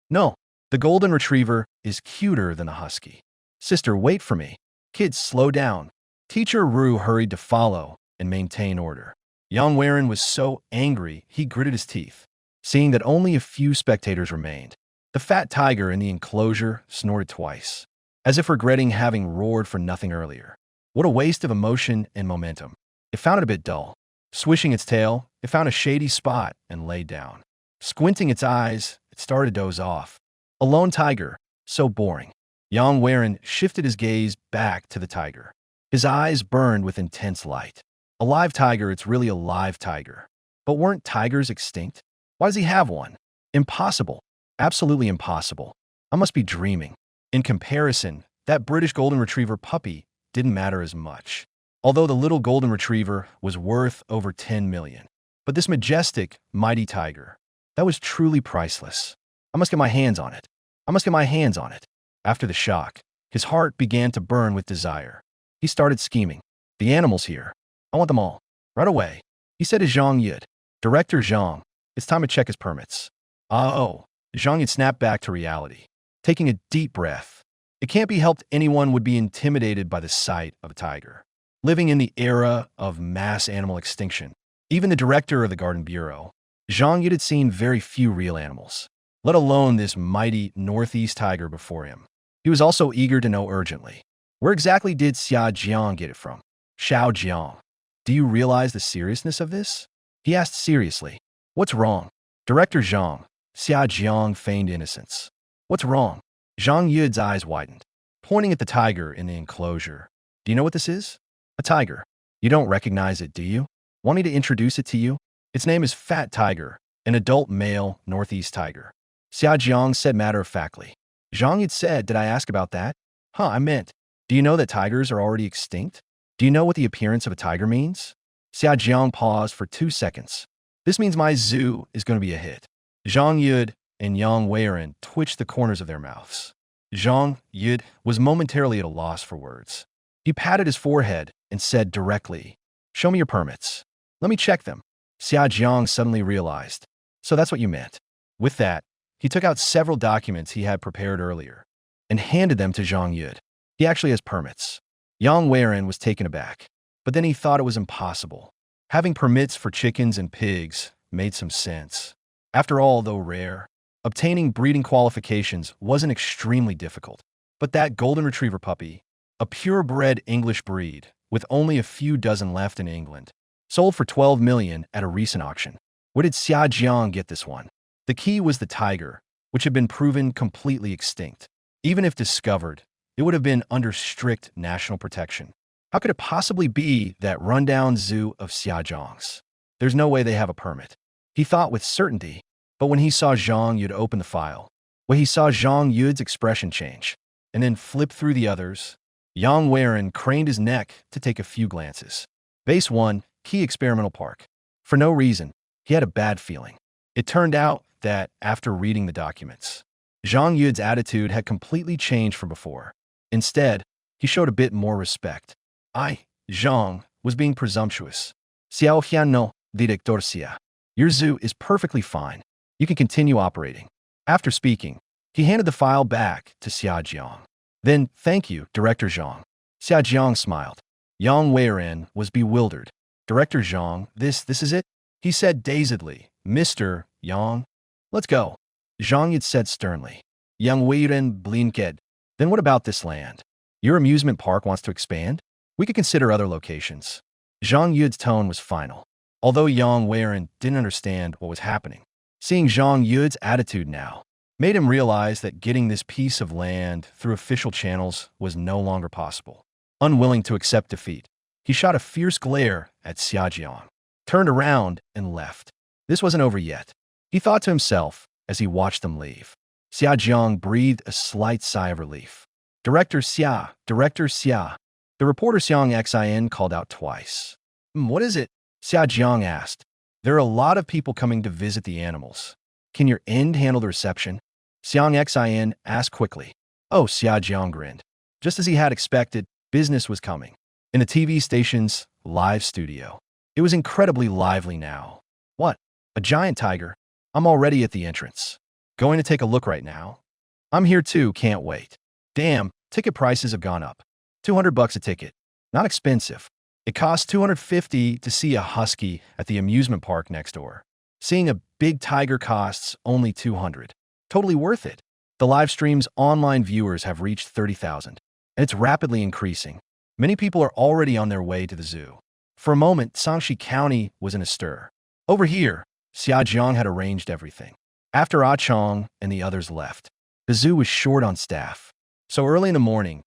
No, the golden retriever is cuter than the husky. Sister, wait for me. Kids, slow down. Teacher Ru hurried to follow and maintain order. Yang Weiren was so angry he gritted his teeth, seeing that only a few spectators remained. The fat tiger in the enclosure snorted twice, as if regretting having roared for nothing earlier. What a waste of emotion and momentum. It found it a bit dull. Swishing its tail, it found a shady spot and lay down. Squinting its eyes, it started to doze off. A lone tiger, so boring. Yang Weiren shifted his gaze back to the tiger. His eyes burned with intense light. A live tiger, it's really a live tiger. But weren't tigers extinct? Why does he have one? Impossible. Absolutely impossible. I must be dreaming. In comparison, that British golden retriever puppy didn't matter as much, although the little golden retriever was worth over 10 million. But this majestic, mighty tiger, that was truly priceless. I must get my hands on it. I must get my hands on it. After the shock, his heart began to burn with desire. He started scheming. The animals here. I want them all. Right away. He said to Zhang Yud, Director Zhang, it's time to check his permits. Oh. Zhang Yud snapped back to reality, taking a deep breath. It can't be helped anyone would be intimidated by the sight of a tiger. Living in the era of mass animal extinction, even the director of the Garden Bureau, Zhang Yud had seen very few real animals, let alone this mighty northeast tiger before him. He was also eager to know urgently, where exactly did Xia Jiang get it from? Xia Jiang. Do you realize the seriousness of this? He asked seriously. What's wrong? Director Zhang. Xia Jiang feigned innocence. What's wrong? Zhang Yud's eyes widened, pointing at the tiger in the enclosure. Do you know what this is? A tiger. You don't recognize it, do you? Want me to introduce it to you? Its name is Fat Tiger, an adult male northeast tiger. Xia Jiang said matter-of-factly. Zhang Yud said, did I ask about that? I meant, do you know that tigers are already extinct? Do you know what the appearance of a tiger means? Xia Jiang paused for 2 seconds. This means my zoo is going to be a hit. Zhang Yud and Yang Weiren twitched the corners of their mouths. Zhang Yud was momentarily at a loss for words. He patted his forehead and said directly, show me your permits. Let me check them. Xia Jiang suddenly realized. So that's what you meant. With that, he took out several documents he had prepared earlier and handed them to Zhang Yud. He actually has permits. Yang Weiren was taken aback, but then he thought it was impossible. Having permits for chickens and pigs made some sense. After all, though rare, obtaining breeding qualifications wasn't extremely difficult. But that golden retriever puppy, a purebred English breed with only a few dozen left in England, sold for 12 million at a recent auction. Where did Xia Jiang get this one? The key was the tiger, which had been proven completely extinct. Even if discovered, it would have been under strict national protection. How could it possibly be that rundown zoo of Xia Jiang's? There's no way they have a permit. He thought with certainty, but when he saw Zhang Yud open the file, when he saw Zhang Yud's expression change, and then flip through the others, Yang Weiren craned his neck to take a few glances. Base 1, Key Experimental Park. For no reason, he had a bad feeling. It turned out that, after reading the documents, Zhang Yud's attitude had completely changed from before. Instead, he showed a bit more respect. Zhang, was being presumptuous. Xiao Hian no, Director Xia. Your zoo is perfectly fine. You can continue operating. After speaking, he handed the file back to Xia Jiang. Then, thank you, Director Zhang. Xia Jiang smiled. Yang Weiren was bewildered. Director Zhang, this is it? He said dazedly. Mr. Yang, let's go. Zhang Yud said sternly. Yang Weiren blinked. Then what about this land? Your amusement park wants to expand? We could consider other locations. Zhang Yud's tone was final. Although Yang Weiren didn't understand what was happening, seeing Zhang Yud's attitude now made him realize that getting this piece of land through official channels was no longer possible. Unwilling to accept defeat, he shot a fierce glare at Xia Jiang, turned around, and left. This wasn't over yet, he thought to himself as he watched them leave. Xia Jiang breathed a slight sigh of relief. Director Xia, Director Xia. The reporter Xiang Xin called out twice. What is it? Xia Jiang asked. There are a lot of people coming to visit the animals. Can your end handle the reception? Xiang Xin asked quickly. Oh, Xia Jiang grinned. Just as he had expected, business was coming. In the TV station's live studio. It was incredibly lively now. What? A giant tiger? I'm already at the entrance. Going to take a look right now. I'm here too, can't wait. Damn, ticket prices have gone up. $200 a ticket. Not expensive. It costs $250 to see a husky at the amusement park next door. Seeing a big tiger costs only $200. Totally worth it. The live stream's online viewers have reached 30,000, and it's rapidly increasing. Many people are already on their way to the zoo. For a moment, Sangxi County was in a stir. Over here, Xia Jiang had arranged everything. After Ah Chong and the others left, the zoo was short on staff. So early in the morning,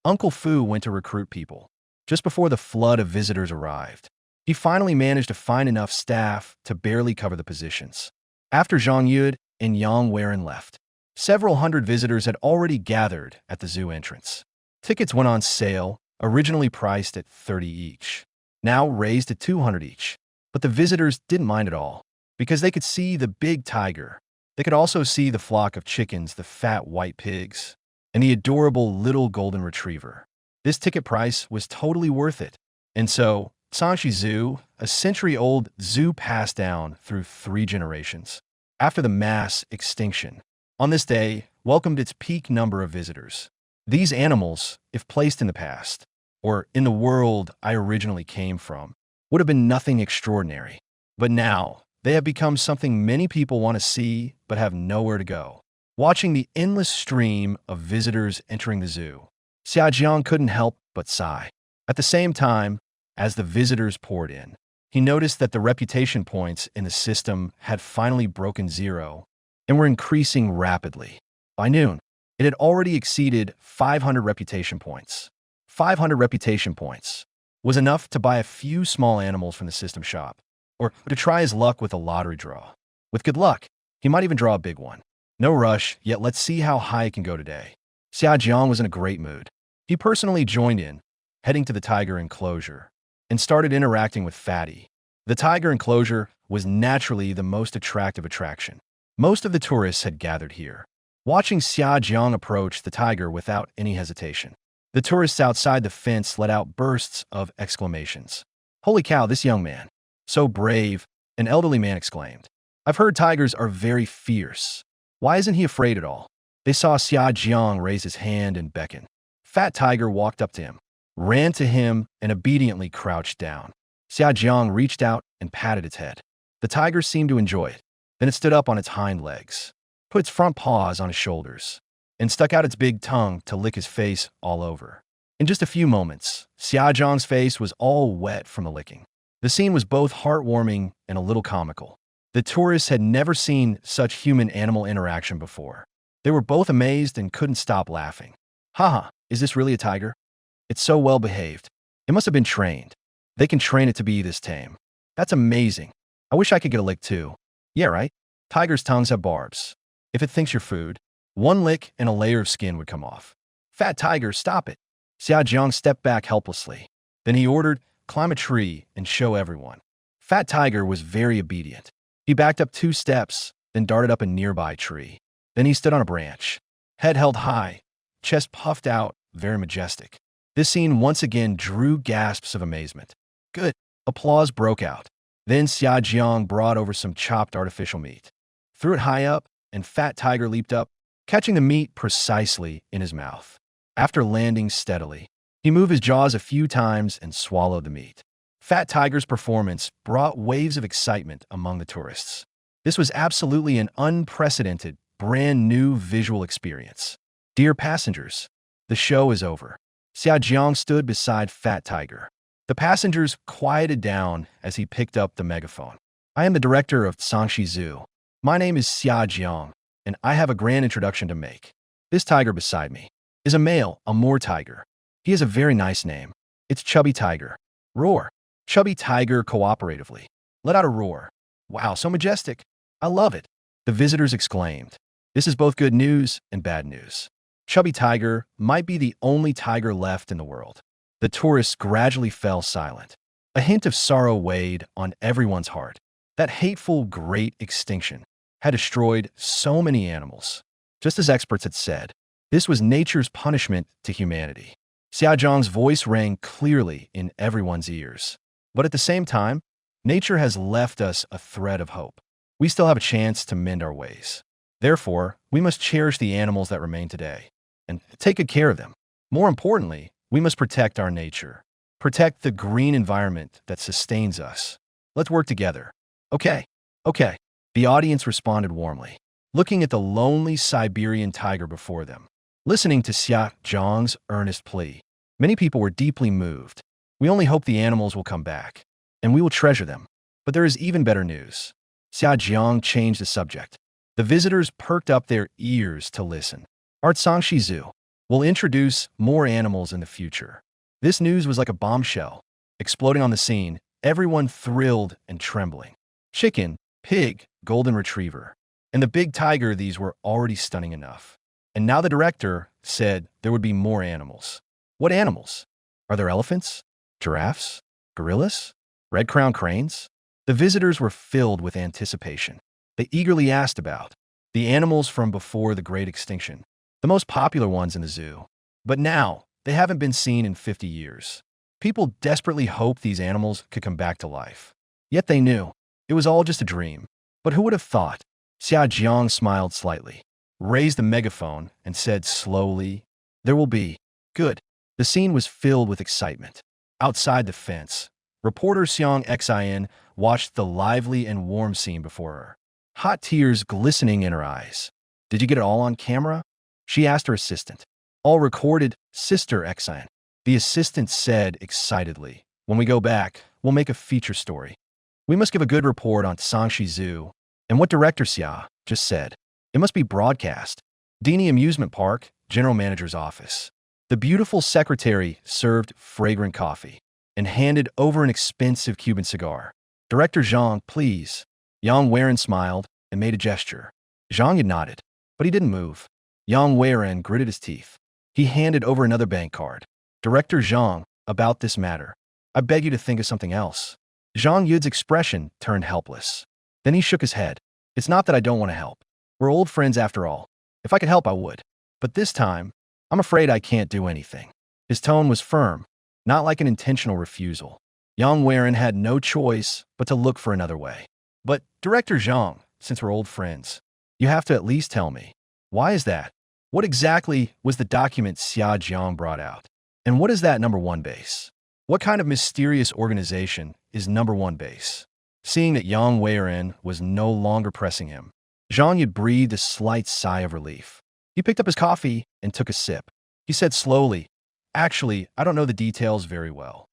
Uncle Fu went to recruit people. Just before the flood of visitors arrived, he finally managed to find enough staff to barely cover the positions. After Zhang Yud and Yang Weiren left, several hundred visitors had already gathered at the zoo entrance. Tickets went on sale originally priced at 30 each, now raised to 200 each. But the visitors didn't mind at all, because they could see the big tiger. They could also see the flock of chickens, the fat white pigs, and the adorable little golden retriever. This ticket price was totally worth it. And so, Sangxi Zoo, a century-old zoo passed down through 3 generations. After the mass extinction, on this day, welcomed its peak number of visitors. These animals, if placed in the past, or in the world I originally came from, would have been nothing extraordinary. But now, they have become something many people want to see but have nowhere to go. Watching the endless stream of visitors entering the zoo, Xia Jiang couldn't help but sigh. At the same time, as the visitors poured in, he noticed that the reputation points in the system had finally broken zero and were increasing rapidly. By noon, it had already exceeded 500 reputation points. 500 reputation points was enough to buy a few small animals from the system shop, or to try his luck with a lottery draw. With good luck, he might even draw a big one. No rush, yet let's see how high it can go today. Xia Jiang was in a great mood. He personally joined in, heading to the tiger enclosure, and started interacting with Fatty. The tiger enclosure was naturally the most attractive attraction. Most of the tourists had gathered here, watching Xia Jiang approach the tiger without any hesitation. The tourists outside the fence let out bursts of exclamations. "Holy cow, this young man! So brave!" an elderly man exclaimed. "I've heard tigers are very fierce. Why isn't he afraid at all?" They saw Xia Jiang raise his hand and beckon. Fat Tiger walked up to him, ran to him, and obediently crouched down. Xia Jiang reached out and patted its head. The tiger seemed to enjoy it. Then it stood up on its hind legs, put its front paws on his shoulders, and stuck out its big tongue to lick his face all over. In just a few moments, Xia Jiang's face was all wet from the licking. The scene was both heartwarming and a little comical. The tourists had never seen such human-animal interaction before. They were both amazed and couldn't stop laughing. "Haha, is this really a tiger? It's so well behaved. It must have been trained. They can train it to be this tame. That's amazing. I wish I could get a lick too." "Yeah, right? Tigers' tongues have barbs. If it thinks you're food, one lick and a layer of skin would come off." "Fat Tiger, stop it." Xia Jiang stepped back helplessly. Then he ordered, "Climb a tree and show everyone." Fat Tiger was very obedient. He backed up 2 steps, then darted up a nearby tree. Then he stood on a branch, head held high, chest puffed out, very majestic. This scene once again drew gasps of amazement. Good. Applause broke out. Then Xia Jiang brought over some chopped artificial meat, threw it high up, and Fat Tiger leaped up, catching the meat precisely in his mouth. After landing steadily, he moved his jaws a few times and swallowed the meat. Fat Tiger's performance brought waves of excitement among the tourists. This was absolutely an unprecedented, brand new visual experience. Dear passengers, the show is over. Xia Jiang stood beside Fat Tiger. The passengers quieted down as he picked up the megaphone. "I am the director of Sangxi Zoo. My name is Xia Jiang, and I have a grand introduction to make. This tiger beside me is a male Amur tiger. He has a very nice name. It's Chubby Tiger. Roar." Chubby Tiger cooperatively let out a roar. "Wow, so majestic. I love it." The visitors exclaimed. This is both good news and bad news. Chubby Tiger might be the only tiger left in the world. The tourists gradually fell silent. A hint of sorrow weighed on everyone's heart. That hateful great extinction had destroyed so many animals. Just as experts had said, this was nature's punishment to humanity. Xia Jiang's voice rang clearly in everyone's ears. But at the same time, nature has left us a thread of hope. We still have a chance to mend our ways. Therefore, we must cherish the animals that remain today and take good care of them. More importantly, we must protect our nature, protect the green environment that sustains us. Let's work together. Okay. The audience responded warmly, looking at the lonely Siberian tiger before them. Listening to Xia Jiang's earnest plea, many people were deeply moved. We only hope the animals will come back, and we will treasure them. But there is even better news. Xia Jiang changed the subject. The visitors perked up their ears to listen. Our Sangxi Zoo will introduce more animals in the future. This news was like a bombshell, exploding on the scene, everyone thrilled and trembling. Chicken, pig, golden retriever, and the big tiger, these were already stunning enough. And now the director said there would be more animals. What animals? Are there elephants? Giraffes? Gorillas? Red-crowned cranes? The visitors were filled with anticipation. They eagerly asked about the animals from before the Great Extinction, the most popular ones in the zoo. But now, they haven't been seen in 50 years. People desperately hoped these animals could come back to life. Yet they knew it was all just a dream. But who would have thought? Xia Jiang smiled slightly, raised the megaphone, and said slowly, "There will be." Good. The scene was filled with excitement. Outside the fence, reporter Xiang Xin watched the lively and warm scene before her, hot tears glistening in her eyes. "Did you get it all on camera?" she asked her assistant. "All recorded, Sister Xin," the assistant said excitedly. "When we go back, we'll make a feature story. We must give a good report on Sangxi Zoo." And what Director Xia just said, it must be broadcast. Dini Amusement Park, General Manager's office. The beautiful secretary served fragrant coffee and handed over an expensive Cuban cigar. "Director Zhang, please." Yang Weiren smiled and made a gesture. Zhang had nodded, but he didn't move. Yang Weiren gritted his teeth. He handed over another bank card. "Director Zhang, about this matter, I beg you to think of something else." Zhang Yud's expression turned helpless. Then he shook his head. "It's not that I don't want to help. We're old friends after all. If I could help, I would. But this time, I'm afraid I can't do anything." His tone was firm, not like an intentional refusal. Yang Weiren had no choice but to look for another way. "But, Director Zhang, since we're old friends, you have to at least tell me. Why is that? What exactly was the document Xia Jiang brought out? And what is that number one base? What kind of mysterious organization is number one base?" Seeing that Yang Weiren was no longer pressing him, Zhang Yud breathed a slight sigh of relief. He picked up his coffee and took a sip. He said slowly, "Actually, I don't know the details very well.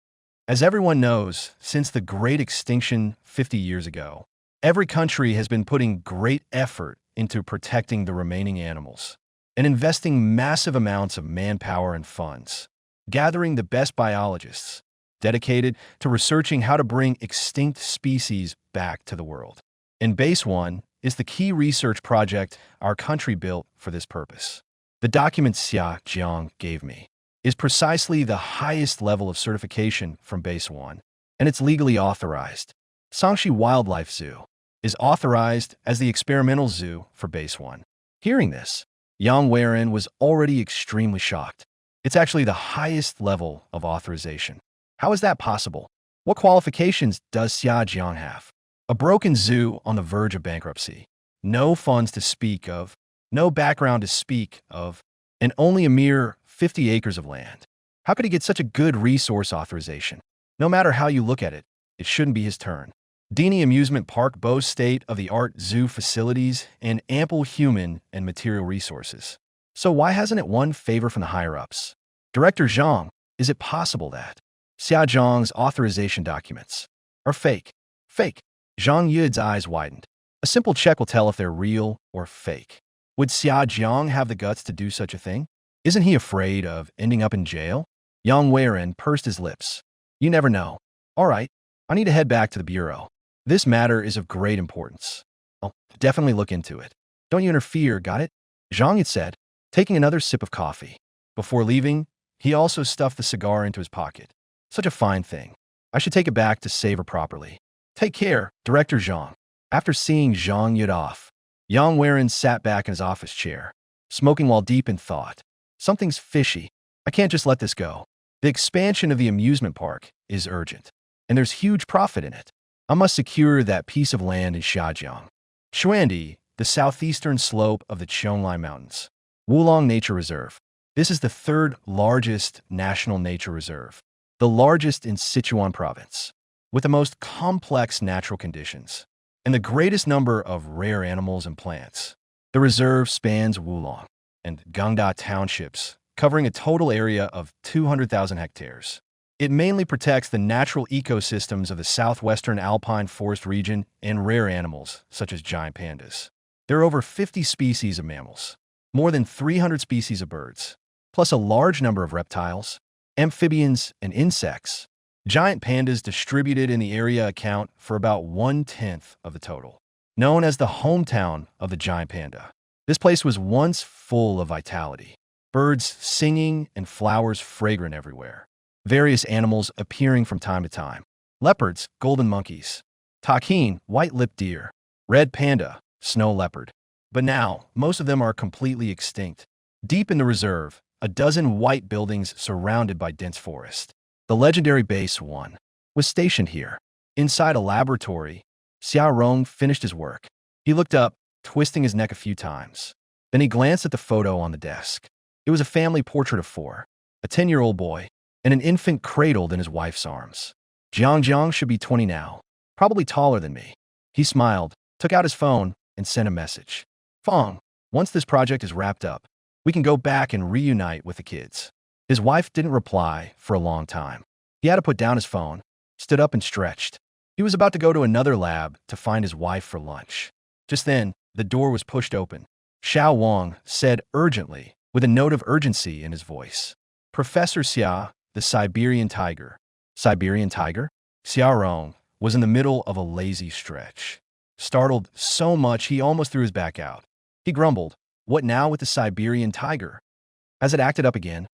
As everyone knows, since the Great Extinction 50 years ago, every country has been putting great effort into protecting the remaining animals and investing massive amounts of manpower and funds, gathering the best biologists dedicated to researching how to bring extinct species back to the world. And Base 1 is the key research project our country built for this purpose. The document Xia Jiang gave me is precisely the highest level of certification from Base 1, and it's legally authorized. Sangxi Wildlife Zoo is authorized as the experimental zoo for Base 1. Hearing this, Yang Weiren was already extremely shocked. It's actually the highest level of authorization. How is that possible? What qualifications does Xia Jiang have? A broken zoo on the verge of bankruptcy, no funds to speak of, no background to speak of, and only a mere 50 acres of land. How could he get such a good resource authorization? No matter how you look at it, it shouldn't be his turn. Dini Amusement Park boasts state-of-the-art zoo facilities and ample human and material resources. So why hasn't it won favor from the higher-ups? Director Zhang, is it possible that Xia Jiang's authorization documents are fake? Fake. Zhang Yud's eyes widened. A simple check will tell if they're real or fake. Would Xia Jiang have the guts to do such a thing? Isn't he afraid of ending up in jail? Yang Weiren pursed his lips. "You never know. All right, I need to head back to the bureau. This matter is of great importance. I'll definitely look into it. Don't you interfere, got it?" Zhang Yud said, taking another sip of coffee. Before leaving, he also stuffed the cigar into his pocket. "Such a fine thing. I should take it back to savor properly. Take care, Director Zhang." After seeing Zhang Yud off, Yang Weiren sat back in his office chair, smoking while deep in thought. Something's fishy. I can't just let this go. The expansion of the amusement park is urgent, and there's huge profit in it. I must secure that piece of land in Xiajiang. Xuandi, the southeastern slope of the Chonglai Mountains. Wulong Nature Reserve. This is the third largest national nature reserve, the largest in Sichuan province, with the most complex natural conditions and the greatest number of rare animals and plants. The reserve spans Wulong and Gangda townships, covering a total area of 200,000 hectares. It mainly protects the natural ecosystems of the southwestern alpine forest region and rare animals, such as giant pandas. There are over 50 species of mammals, more than 300 species of birds, plus a large number of reptiles, amphibians, and insects. Giant pandas distributed in the area account for about 1/10 of the total. Known as the hometown of the giant panda, this place was once full of vitality, birds singing and flowers fragrant everywhere. various animals appearing from time to time. Leopards, golden monkeys, takin, white-lipped deer, red panda, snow leopard. But now, most of them are completely extinct. Deep in the reserve, a dozen white buildings surrounded by dense forest. The legendary Base 1 was stationed here. Inside a laboratory, Xia Rong finished his work. He looked up, twisting his neck a few times. Then he glanced at the photo on the desk. It was a family portrait of four, a 10-year-old boy, and an infant cradled in his wife's arms. Xia Jiang should be 20 now, probably taller than me. He smiled, took out his phone, and sent a message. Fong, once this project is wrapped up, we can go back and reunite with the kids. His wife didn't reply for a long time. He had to put down his phone, stood up and stretched. He was about to go to another lab to find his wife for lunch. Just then, the door was pushed open. Xiao Wang said urgently, with a note of urgency in his voice. Professor Xia, the Siberian tiger. Siberian tiger? Xia Rong was in the middle of a lazy stretch. Startled so much he almost threw his back out. He grumbled, what now with the Siberian tiger? Has it acted up again?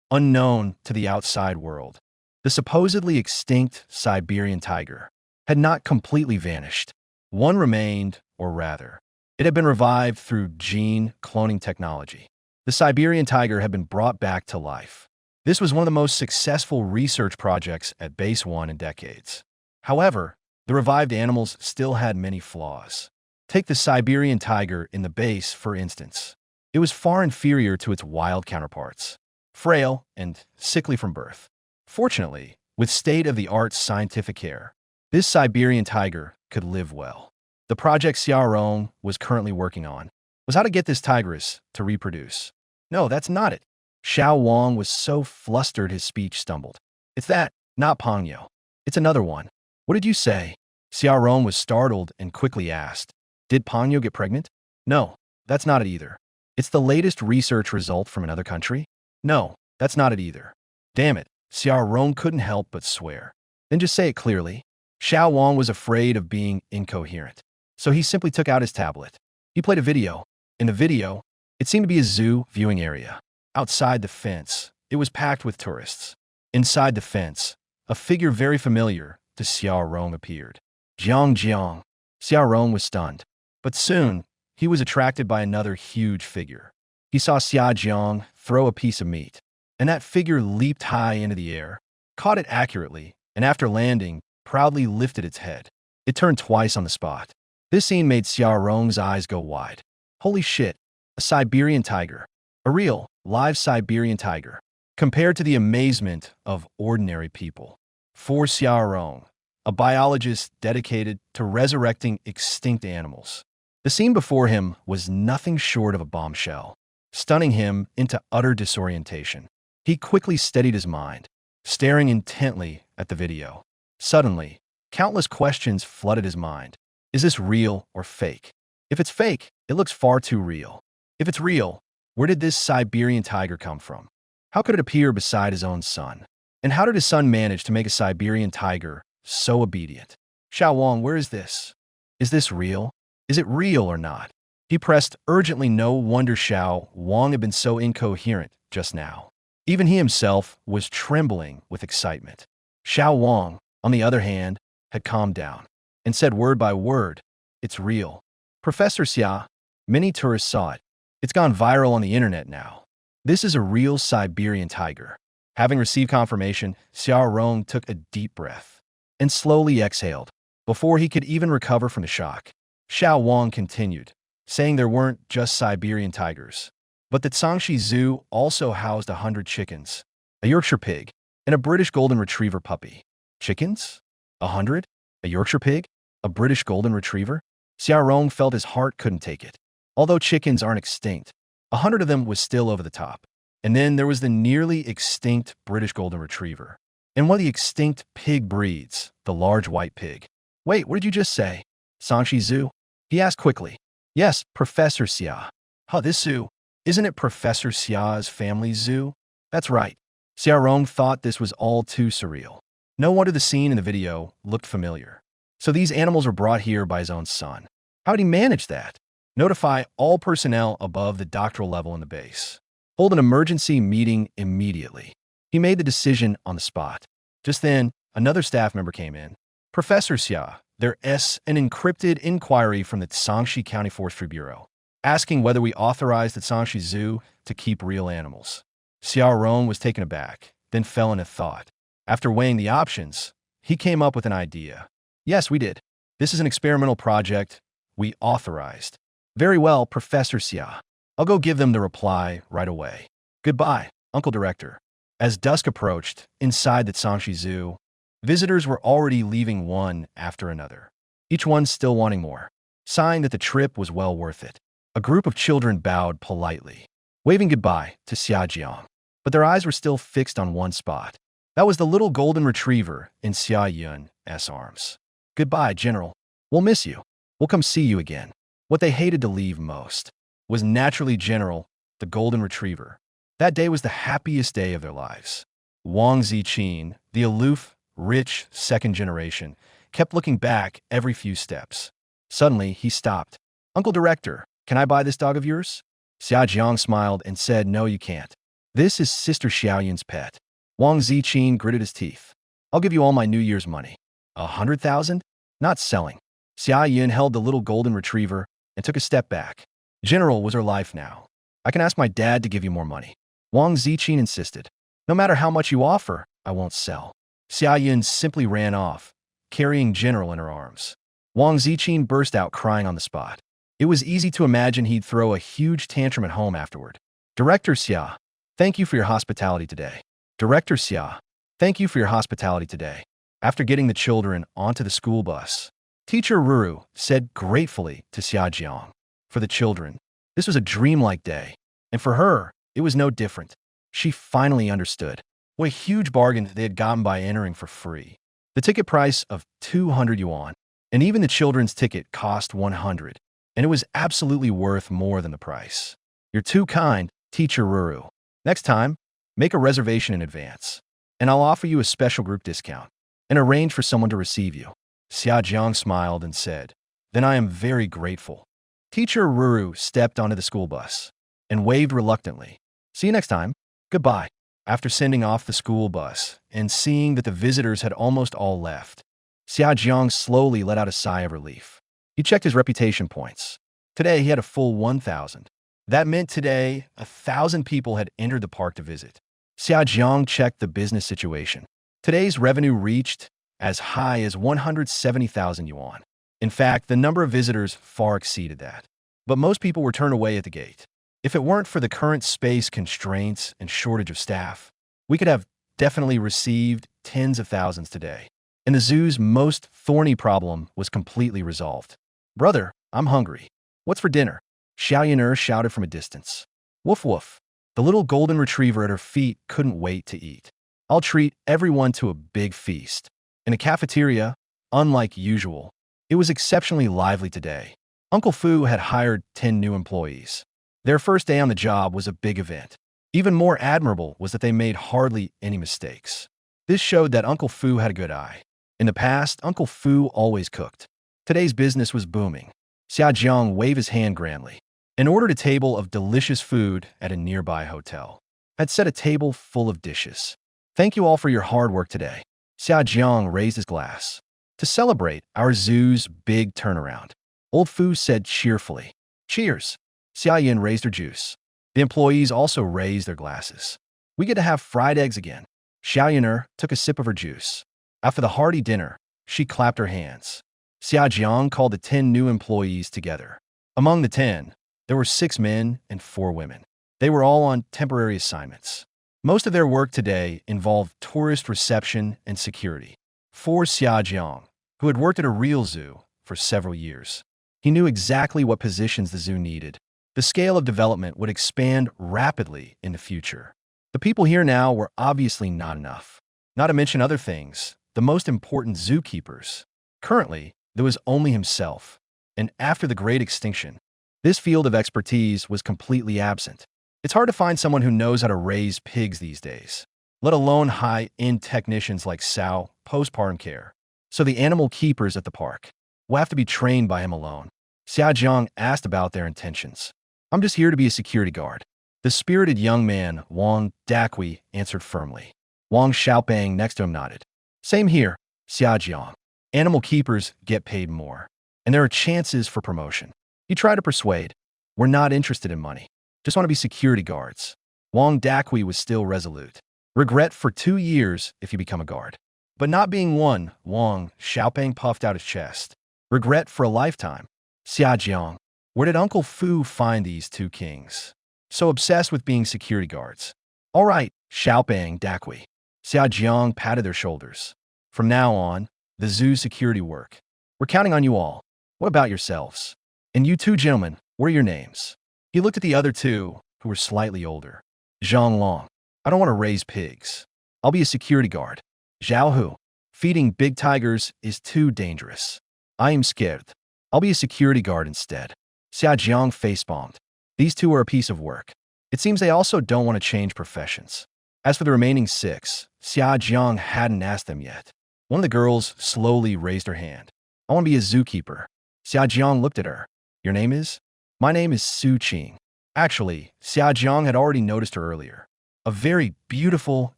Unknown to the outside world, the supposedly extinct Siberian tiger had not completely vanished. One remained, or rather, it had been revived through gene cloning technology. The Siberian tiger had been brought back to life. This was one of the most successful research projects at Base 1 in decades. However, the revived animals still had many flaws. Take the Siberian tiger in the base, for instance. It was far inferior to its wild counterparts, frail and sickly from birth. Fortunately, with state-of-the-art scientific care, this Siberian tiger could live well. The project Xia Rong was currently working on was how to get this tigress to reproduce. No, that's not it. Xiao Wang was so flustered his speech stumbled. It's that, not Pangyo. It's another one. What did you say? Xia Rong was startled and quickly asked. Did Pangyo get pregnant? No, that's not it either. It's the latest research result from another country? No, that's not it either. Damn it, Xia Rong couldn't help but swear. Then just say it clearly. Xiao Wang was afraid of being incoherent, so he simply took out his tablet. He played a video. In the video, it seemed to be a zoo viewing area. Outside the fence, it was packed with tourists. Inside the fence, a figure very familiar to Xia Rong appeared. Jiang. Xia Rong was stunned. But soon, he was attracted by another huge figure. He saw Xia Jiang throw a piece of meat, and that figure leaped high into the air, caught it accurately, and after landing, proudly lifted its head. It turned twice on the spot. This scene made Xia Rong's eyes go wide. Holy shit, a Siberian tiger. A real, live Siberian tiger. Compared to the amazement of ordinary people. For Xia Rong, a biologist dedicated to resurrecting extinct animals, the scene before him was nothing short of a bombshell, stunning him into utter disorientation. He quickly steadied his mind, staring intently at the video. Suddenly, countless questions flooded his mind. Is this real or fake? If it's fake, it looks far too real. If it's real, where did this Siberian tiger come from? How could it appear beside his own son? And how did his son manage to make a Siberian tiger so obedient? Xiao Wang, where is this? Is this real? Is it real or not? He pressed urgently. No wonder Xiao Wang had been so incoherent just now. Even he himself was trembling with excitement. Xiao Wang, on the other hand, had calmed down and said word by word, it's real. Professor Xia, many tourists saw it. It's gone viral on the internet now. This is a real Siberian tiger. Having received confirmation, Xia Rong took a deep breath and slowly exhaled before he could even recover from the shock. Xiao Wang continued, saying there weren't just Siberian tigers, but that Sangxi Zoo also housed 100 chickens, a Yorkshire pig, and a British golden retriever puppy. Chickens? 100? A Yorkshire pig? A British golden retriever? Xia Rong felt his heart couldn't take it. Although chickens aren't extinct, 100 of them was still over the top. And then there was the nearly extinct British golden retriever, and one of the extinct pig breeds, the large white pig. Wait, what did you just say? Sangxi Zoo? He asked quickly. Yes, Professor Xia. Huh, this zoo, isn't it Professor Xia's family zoo? That's right. Xia Rong thought this was all too surreal. No wonder the scene in the video looked familiar. So these animals were brought here by his own son. How did he manage that? Notify all personnel above the doctoral level in the base. Hold an emergency meeting immediately. He made the decision on the spot. Just then, another staff member came in. Professor Xia, there's an encrypted inquiry from the Sangxi County Forestry Bureau, asking whether we authorize the Sangxi Zoo to keep real animals. Xia Rong was taken aback, then fell into thought. After weighing the options, he came up with an idea. Yes, we did. This is an experimental project we authorized. Very well, Professor Xia. I'll go give them the reply right away. Goodbye, Uncle Director. As dusk approached, inside the Sangxi Zoo, visitors were already leaving one after another, each one still wanting more, sighing that the trip was well worth it. A group of children bowed politely, waving goodbye to Xia Jiang, but their eyes were still fixed on one spot. That was the little golden retriever in Xia Yun's arms. Goodbye, General. We'll miss you. We'll come see you again. What they hated to leave most was naturally General, the golden retriever. That day was the happiest day of their lives. Wang Ziqin, the aloof, rich second generation, kept looking back every few steps. Suddenly, he stopped. Uncle Director, can I buy this dog of yours? Xia Jiang smiled and said, no, you can't. This is Sister Xiaoyun's pet. Wang Ziqin gritted his teeth. I'll give you all my New Year's money. 100,000? Not selling. Xia Yun held the little golden retriever and took a step back. General was her life now. I can ask my dad to give you more money. Wang Ziqin insisted. No matter how much you offer, I won't sell. Xia Yun simply ran off, carrying General in her arms. Wang Ziqin burst out crying on the spot. It was easy to imagine he'd throw a huge tantrum at home afterward. Director Xia, thank you for your hospitality today. Director Xia, thank you for your hospitality today. After getting the children onto the school bus, Teacher Ruru said gratefully to Xia Jiang. For the children, this was a dreamlike day, and for her, it was no different. She finally understood what a huge bargain they had gotten by entering for free. The ticket price of 200 yuan, and even the children's ticket cost 100, and it was absolutely worth more than the price. You're too kind, Teacher Ruru. Next time, make a reservation in advance, and I'll offer you a special group discount, and arrange for someone to receive you. Xia Jiang smiled and said, then I am very grateful. Teacher Ruru stepped onto the school bus and waved reluctantly. See you next time. Goodbye. After sending off the school bus and seeing that the visitors had almost all left, Xia Jiang slowly let out a sigh of relief. He checked his reputation points. Today, he had a full 1,000. That meant today, 1,000 people had entered the park to visit. Xia Jiang checked the business situation. Today's revenue reached as high as 170,000 yuan. In fact, the number of visitors far exceeded that. But most people were turned away at the gate. If it weren't for the current space constraints and shortage of staff, we could have definitely received tens of thousands today. And the zoo's most thorny problem was completely resolved. Brother, I'm hungry. What's for dinner? Xiaoyuner shouted from a distance. Woof woof. The little golden retriever at her feet couldn't wait to eat. I'll treat everyone to a big feast. In the cafeteria, unlike usual, it was exceptionally lively today. Uncle Fu had hired 10 new employees. Their first day on the job was a big event. Even more admirable was that they made hardly any mistakes. This showed that Uncle Fu had a good eye. In the past, Uncle Fu always cooked. Today's business was booming. Xia Jiang waved his hand grandly and ordered a table of delicious food at a nearby hotel. Had set a table full of dishes. Thank you all for your hard work today. Xia Jiang raised his glass. To celebrate our zoo's big turnaround, Old Fu said cheerfully. Cheers. Xia Yun raised her juice. The employees also raised their glasses. We get to have fried eggs again. Xiaoyuner took a sip of her juice. After the hearty dinner, she clapped her hands. Xia Jiang called the 10 new employees together. Among the 10, there were 6 men and 4 women. They were all on temporary assignments. Most of their work today involved tourist reception and security. For Xia Jiang, who had worked at a real zoo for several years, he knew exactly what positions the zoo needed. The scale of development would expand rapidly in the future. The people here now were obviously not enough. Not to mention other things, the most important zookeepers. Currently, there was only himself. And after the Great Extinction, this field of expertise was completely absent. It's hard to find someone who knows how to raise pigs these days, let alone high-end technicians like Sao, postpartum care. So the animal keepers at the park will have to be trained by him alone. Xia Jiang asked about their intentions. I'm just here to be a security guard. The spirited young man, Wang Dakui, answered firmly. Wang Xiaobang next to him nodded. Same here, Xia Jiang. Animal keepers get paid more, and there are chances for promotion. He tried to persuade. We're not interested in money. Just want to be security guards. Wang Dakui was still resolute. Regret for 2 years if you become a guard. But not being one, Wang Xiaopang puffed out his chest. Regret for a lifetime. Xia Jiang, where did Uncle Fu find these 2 kings? So obsessed with being security guards. All right, Xiaopang Dakui. Xia Jiang patted their shoulders. From now on, the zoo's security work. We're counting on you all. What about yourselves? And you 2 gentlemen, what are your names? He looked at the other 2, who were slightly older. Zhang Long. I don't want to raise pigs. I'll be a security guard. Zhao Hu. Feeding big tigers is too dangerous. I am scared. I'll be a security guard instead. Xia Jiang facepalmed. These 2 are a piece of work. It seems they also don't want to change professions. As for the remaining 6, Xia Jiang hadn't asked them yet. One of the girls slowly raised her hand. I want to be a zookeeper. Xia Jiang looked at her. Your name is? My name is Su Qing. Actually, Xia Jiang had already noticed her earlier. A very beautiful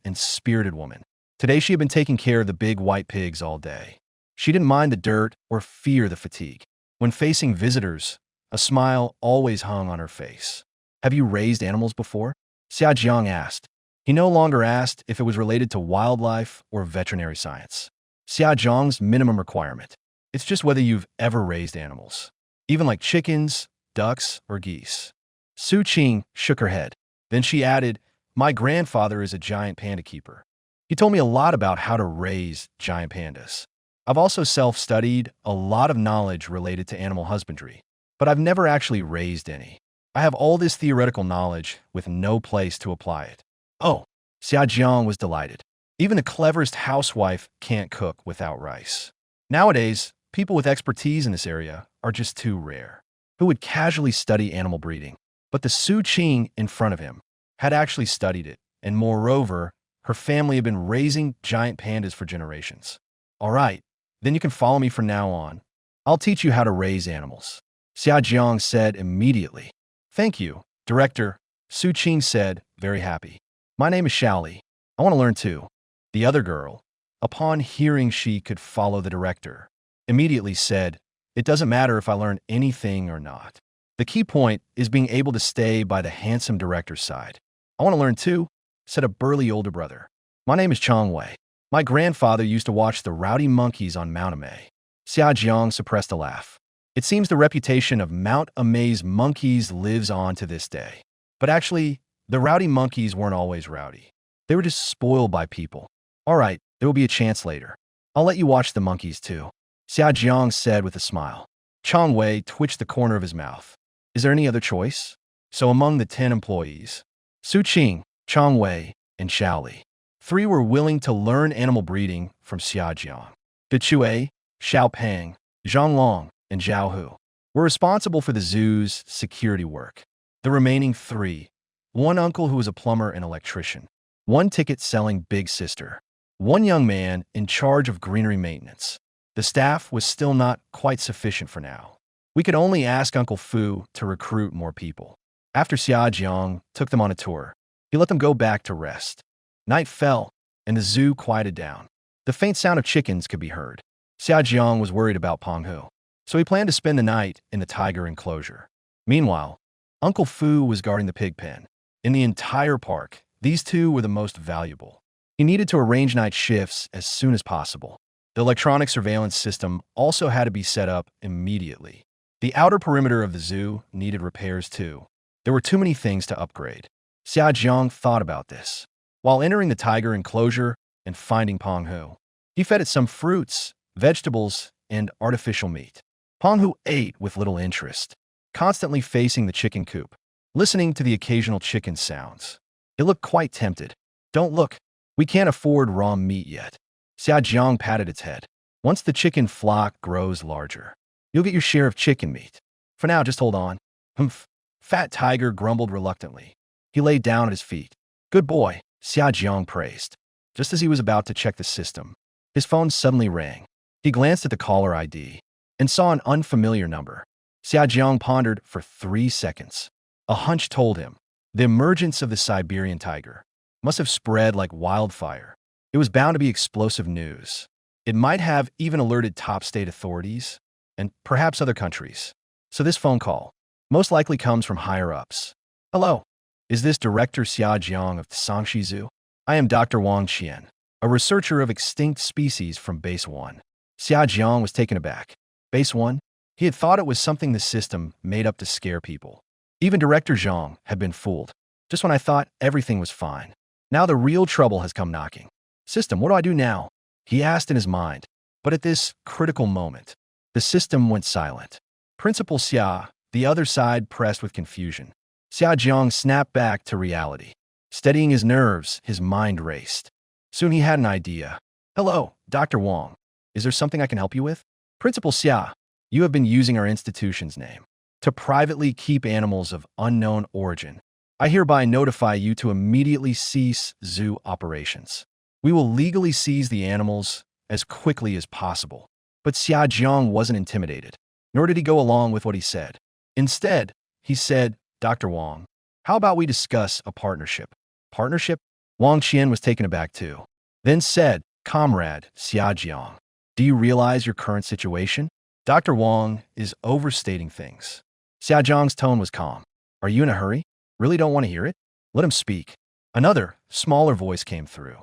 and spirited woman. Today she had been taking care of the big white pigs all day. She didn't mind the dirt or fear the fatigue. When facing visitors, a smile always hung on her face. Have you raised animals before? Xia Jiang asked. He no longer asked if it was related to wildlife or veterinary science. Xia Jiang's minimum requirement. It's just whether you've ever raised animals. Even like chickens, ducks, or geese. Su Qing shook her head. Then she added, my grandfather is a giant panda keeper. He told me a lot about how to raise giant pandas. I've also self-studied a lot of knowledge related to animal husbandry, but I've never actually raised any. I have all this theoretical knowledge with no place to apply it. Oh, Xia Jiang was delighted. Even the cleverest housewife can't cook without rice. Nowadays, people with expertise in this area are just too rare. Who would casually study animal breeding? But the Su Qing in front of him had actually studied it, and moreover, her family had been raising giant pandas for generations. All right, then you can follow me from now on. I'll teach you how to raise animals. Xia Jiang said immediately. Thank you, Director, Su Qing said, very happy. My name is Shaoli. I want to learn too. The other girl, upon hearing she could follow the director, immediately said, it doesn't matter if I learn anything or not. The key point is being able to stay by the handsome director's side. I want to learn too, said a burly older brother. My name is Chong Wei. My grandfather used to watch the rowdy monkeys on Mount Amei. Xia Jiang suppressed a laugh. It seems the reputation of Mount Amei's monkeys lives on to this day. But actually, the rowdy monkeys weren't always rowdy. They were just spoiled by people. All right, there will be a chance later. I'll let you watch the monkeys too, Xia Jiang said with a smile. Chong Wei twitched the corner of his mouth. Is there any other choice? So among the 10 employees, Su Qing, Chong Wei, and Shaoli, 3 were willing to learn animal breeding from Xia Jiang. De Chue, Xiao Pang, Zhang Long, and Zhao Hu were responsible for the zoo's security work. The remaining 3, one uncle who was a plumber and electrician, one ticket-selling big sister, one young man in charge of greenery maintenance. The staff was still not quite sufficient for now. We could only ask Uncle Fu to recruit more people. After Xia Jiang took them on a tour, he let them go back to rest. Night fell, and the zoo quieted down. The faint sound of chickens could be heard. Xia Jiang was worried about Peng Hu, so he planned to spend the night in the tiger enclosure. Meanwhile, Uncle Fu was guarding the pig pen. In the entire park, these 2 were the most valuable. He needed to arrange night shifts as soon as possible. The electronic surveillance system also had to be set up immediately. The outer perimeter of the zoo needed repairs too. There were too many things to upgrade. Xia Jiang thought about this. While entering the tiger enclosure and finding Peng Hu, he fed it some fruits, vegetables, and artificial meat. Peng Hu ate with little interest, constantly facing the chicken coop, listening to the occasional chicken sounds. It looked quite tempted. Don't look. We can't afford raw meat yet. Xia Jiang patted its head. Once the chicken flock grows larger, you'll get your share of chicken meat. For now, just hold on. Humph. Fat Tiger grumbled reluctantly. He lay down at his feet. Good boy, Xia Jiang praised. Just as he was about to check the system, his phone suddenly rang. He glanced at the caller ID and saw an unfamiliar number. Xia Jiang pondered for 3 seconds. A hunch told him the emergence of the Siberian tiger must have spread like wildfire It was bound to be explosive news. It might have even alerted top state authorities and perhaps other countries. So this phone call most likely comes from higher-ups. Hello, is this Director Xia Jiang of Sangxi Zoo? I am Dr. Wang Qian, a researcher of extinct species from Base 1. Xia Jiang was taken aback. Base 1? He had thought it was something the system made up to scare people. Even Director Zhang had been fooled, just when I thought everything was fine. Now the real trouble has come knocking. System, what do I do now? He asked in his mind. But at this critical moment, the system went silent. Principal Xia, the other side pressed with confusion. Xia Jiang snapped back to reality. Steadying his nerves, his mind raced. Soon he had an idea. Hello, Dr. Wang. Is there something I can help you with? Principal Xia, you have been using our institution's name to privately keep animals of unknown origin. I hereby notify you to immediately cease zoo operations. We will legally seize the animals as quickly as possible. But Xia Jiang wasn't intimidated, nor did he go along with what he said. Instead, he said, Dr. Wang, how about we discuss a partnership? Partnership? Wang Qian was taken aback too. Then said, Comrade Xia Jiang, do you realize your current situation? Dr. Wang is overstating things. Xia Jiang's tone was calm. Are you in a hurry? Really don't want to hear it? Let him speak. Another, smaller voice came through.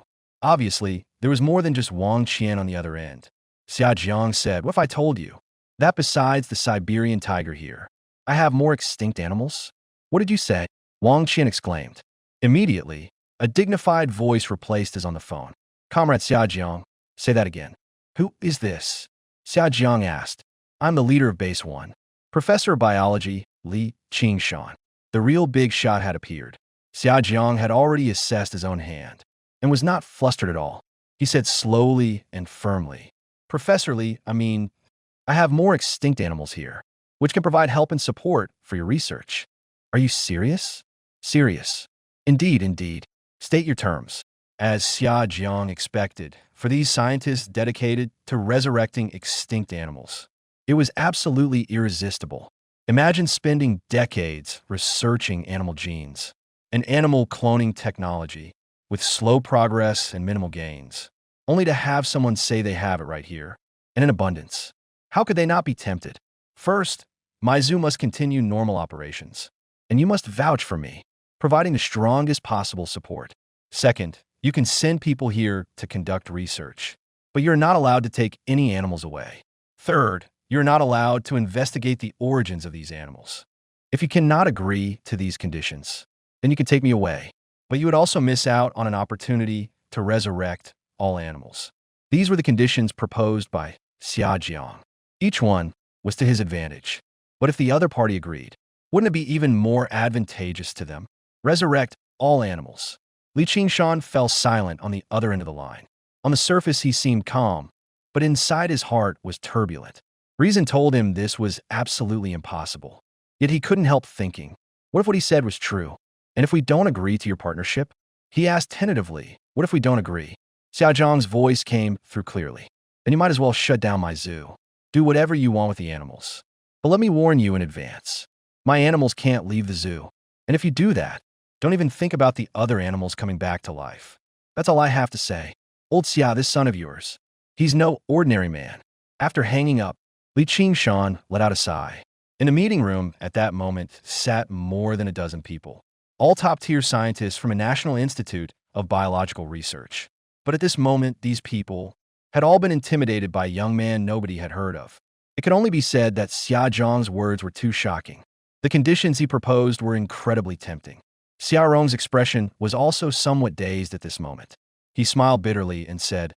Obviously, there was more than just Wang Qian on the other end. Xia Jiang said, what if I told you that besides the Siberian tiger here, I have more extinct animals? What did you say? Wang Qian exclaimed. Immediately, a dignified voice replaced his on the phone. Comrade Xia Jiang, say that again. Who is this? Xia Jiang asked. I'm the leader of Base 1. Professor of Biology, Li Qingshan. The real big shot had appeared. Xia Jiang had already assessed his own hand and was not flustered at all. He said slowly and firmly, Professor Li, I have more extinct animals here, which can provide help and support for your research. Are you serious? Serious. Indeed. State your terms. As Xia Jiang expected, for these scientists dedicated to resurrecting extinct animals, it was absolutely irresistible. Imagine spending decades researching animal genes and animal cloning technology with slow progress and minimal gains, only to have someone say they have it right here and in abundance. How could they not be tempted? First, my zoo must continue normal operations, and you must vouch for me, providing the strongest possible support. Second, you can send people here to conduct research, but you're not allowed to take any animals away. Third, you're not allowed to investigate the origins of these animals. If you cannot agree to these conditions, then you can take me away, but you would also miss out on an opportunity to resurrect all animals. These were the conditions proposed by Xia Jiang. Each one was to his advantage. But if the other party agreed, wouldn't it be even more advantageous to them? Resurrect all animals. Li Qingshan fell silent on the other end of the line. On the surface, he seemed calm, but inside his heart was turbulent. Reason told him this was absolutely impossible. Yet he couldn't help thinking, what if what he said was true? And if we don't agree to your partnership? He asked tentatively, what if we don't agree? Xia Jiang's voice came through clearly. Then you might as well shut down my zoo. Do whatever you want with the animals. But let me warn you in advance. My animals can't leave the zoo. And if you do that, don't even think about the other animals coming back to life. That's all I have to say. Old Xia, this son of yours, he's no ordinary man. After hanging up, Li Qingshan let out a sigh. In a meeting room at that moment sat more than a dozen people, all top-tier scientists from a National Institute of Biological Research. But at this moment, these people had all been intimidated by a young man nobody had heard of. It could only be said that Xia Jiang's words were too shocking. The conditions he proposed were incredibly tempting. Xia Rong's expression was also somewhat dazed at this moment. He smiled bitterly and said,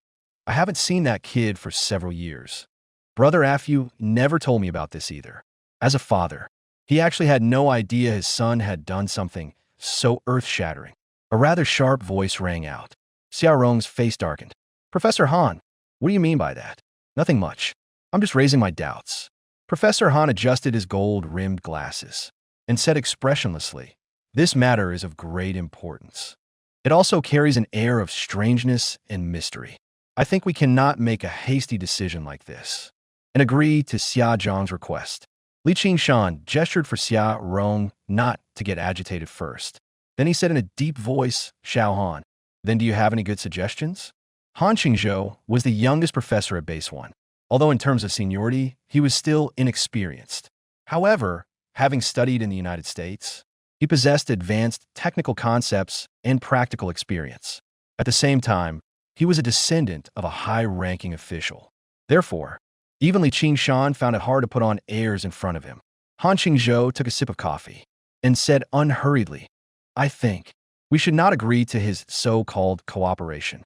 I haven't seen that kid for several years. Brother Afu never told me about this either. As a father, he actually had no idea his son had done something so earth-shattering. A rather sharp voice rang out. Xia Rong's face darkened. Professor Han, what do you mean by that? Nothing much. I'm just raising my doubts. Professor Han adjusted his gold-rimmed glasses and said expressionlessly, this matter is of great importance. It also carries an air of strangeness and mystery. I think we cannot make a hasty decision like this and agree to Xia Jiang's request. Li Qingshan gestured for Xia Rong not to get agitated first. Then he said in a deep voice, Xiao Han, then do you have any good suggestions? Han Qingzhou was the youngest professor at Base 1, although in terms of seniority, he was still inexperienced. However, having studied in the United States, he possessed advanced technical concepts and practical experience. At the same time, he was a descendant of a high-ranking official. Therefore, even Li Qingshan found it hard to put on airs in front of him. Han Qingzhou took a sip of coffee and said unhurriedly, "I think we should not agree to his so-called cooperation.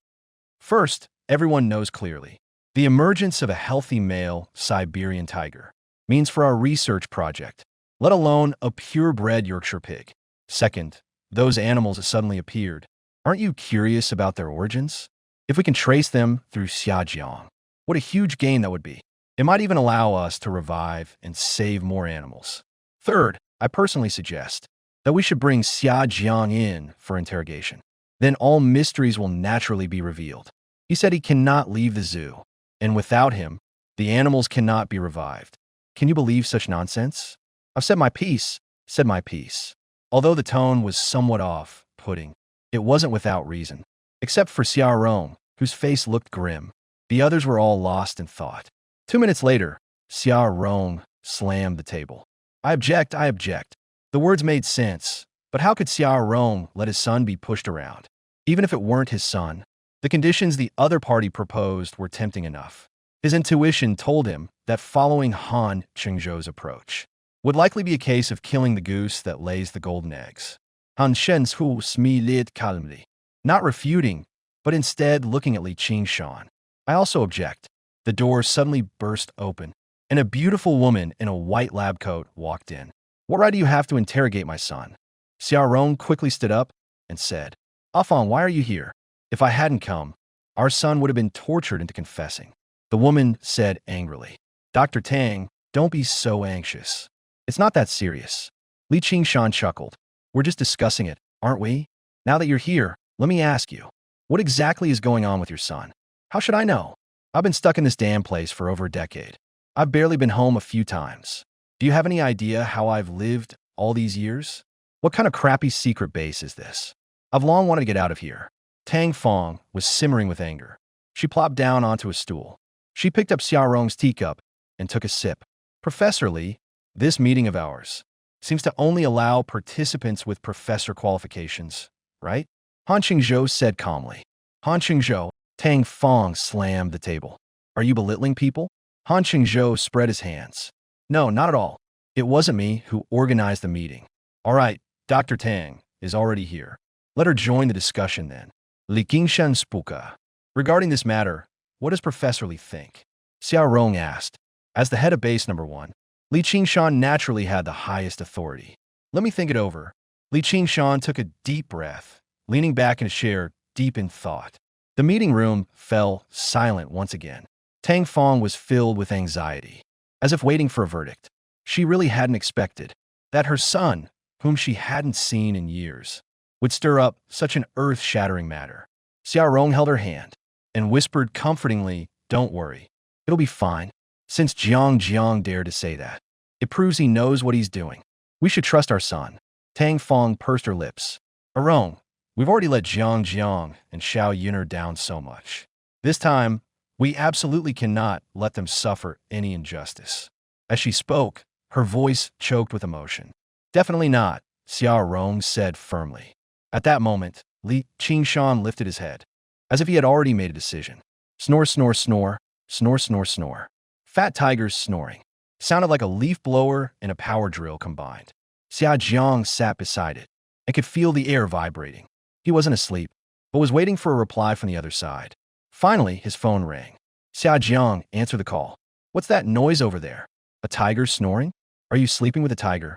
First, everyone knows clearly, the emergence of a healthy male Siberian tiger means for our research project, let alone a purebred Yorkshire pig. Second, those animals suddenly appeared. Aren't you curious about their origins? If we can trace them through Xia Jiang, what a huge gain that would be. It might even allow us to revive and save more animals. Third, I personally suggest that we should bring Xia Jiang in for interrogation. Then all mysteries will naturally be revealed. He said he cannot leave the zoo, and without him, the animals cannot be revived. Can you believe such nonsense? I've said my piece, said my piece." Although the tone was somewhat off-putting, it wasn't without reason. Except for Xia Rong, whose face looked grim. The others were all lost in thought. 2 minutes later, Xia Rong slammed the table. I object, I object." The words made sense, but how could Xia Rong let his son be pushed around? Even if it weren't his son, the conditions the other party proposed were tempting enough. His intuition told him that following Han Qingzhou's approach would likely be a case of killing the goose that lays the golden eggs. Han Shenzhu smiled calmly, not refuting, but instead looking at Li Qingshan. "I also object." The door suddenly burst open, and a beautiful woman in a white lab coat walked in. "What right do you have to interrogate my son?" Xia Rong quickly stood up and said, "Afan, why are you here? If I hadn't come, our son would have been tortured into confessing." The woman said angrily, "Dr. Tang, don't be so anxious. It's not that serious." Li Qingshan chuckled. "We're just discussing it, aren't we? Now that you're here, let me ask you, what exactly is going on with your son? How should I know? I've been stuck in this damn place for over a decade. I've barely been home a few times. Do you have any idea how I've lived all these years? What kind of crappy secret base is this? I've long wanted to get out of here." Tang Fong was simmering with anger. She plopped down onto a stool. She picked up Xia Rong's teacup and took a sip. "Professor Li, this meeting of ours seems to only allow participants with professor qualifications, right?" Han Qingzhou said calmly. "Han Qingzhou," Tang Fong slammed the table. "Are you belittling people?" Han Qingzhou spread his hands. "No, not at all. It wasn't me who organized the meeting. All right, Dr. Tang is already here. Let her join the discussion then." Li Qingshan spoke. "Regarding this matter, what does Professor Li think?" Xia Rong asked. As the head of base number 1, Li Qingshan naturally had the highest authority. "Let me think it over." Li Qingshan took a deep breath, leaning back in a chair, deep in thought. The meeting room fell silent once again. Tang Fong was filled with anxiety, as if waiting for a verdict. She really hadn't expected that her son, whom she hadn't seen in years, would stir up such an earth-shattering matter. Xia Rong held her hand and whispered comfortingly, "Don't worry. It'll be fine." Since Jiang dared to say that, it proves he knows what he's doing. We should trust our son. Tang Fong pursed her lips. "Arong, we've already let Jiang and Xiao Yuner down so much. This time, we absolutely cannot let them suffer any injustice." As she spoke, her voice choked with emotion. "Definitely not," Xia Rong said firmly. At that moment, Li Qingshan lifted his head, as if he had already made a decision. Snore, snore, snore, snore, snore, snore. Fat Tiger's snoring sounded like a leaf blower and a power drill combined. Xia Jiang sat beside it and could feel the air vibrating. He wasn't asleep, but was waiting for a reply from the other side. Finally, his phone rang. Xia Jiang answered the call. "What's that noise over there? A tiger snoring? Are you sleeping with a tiger?"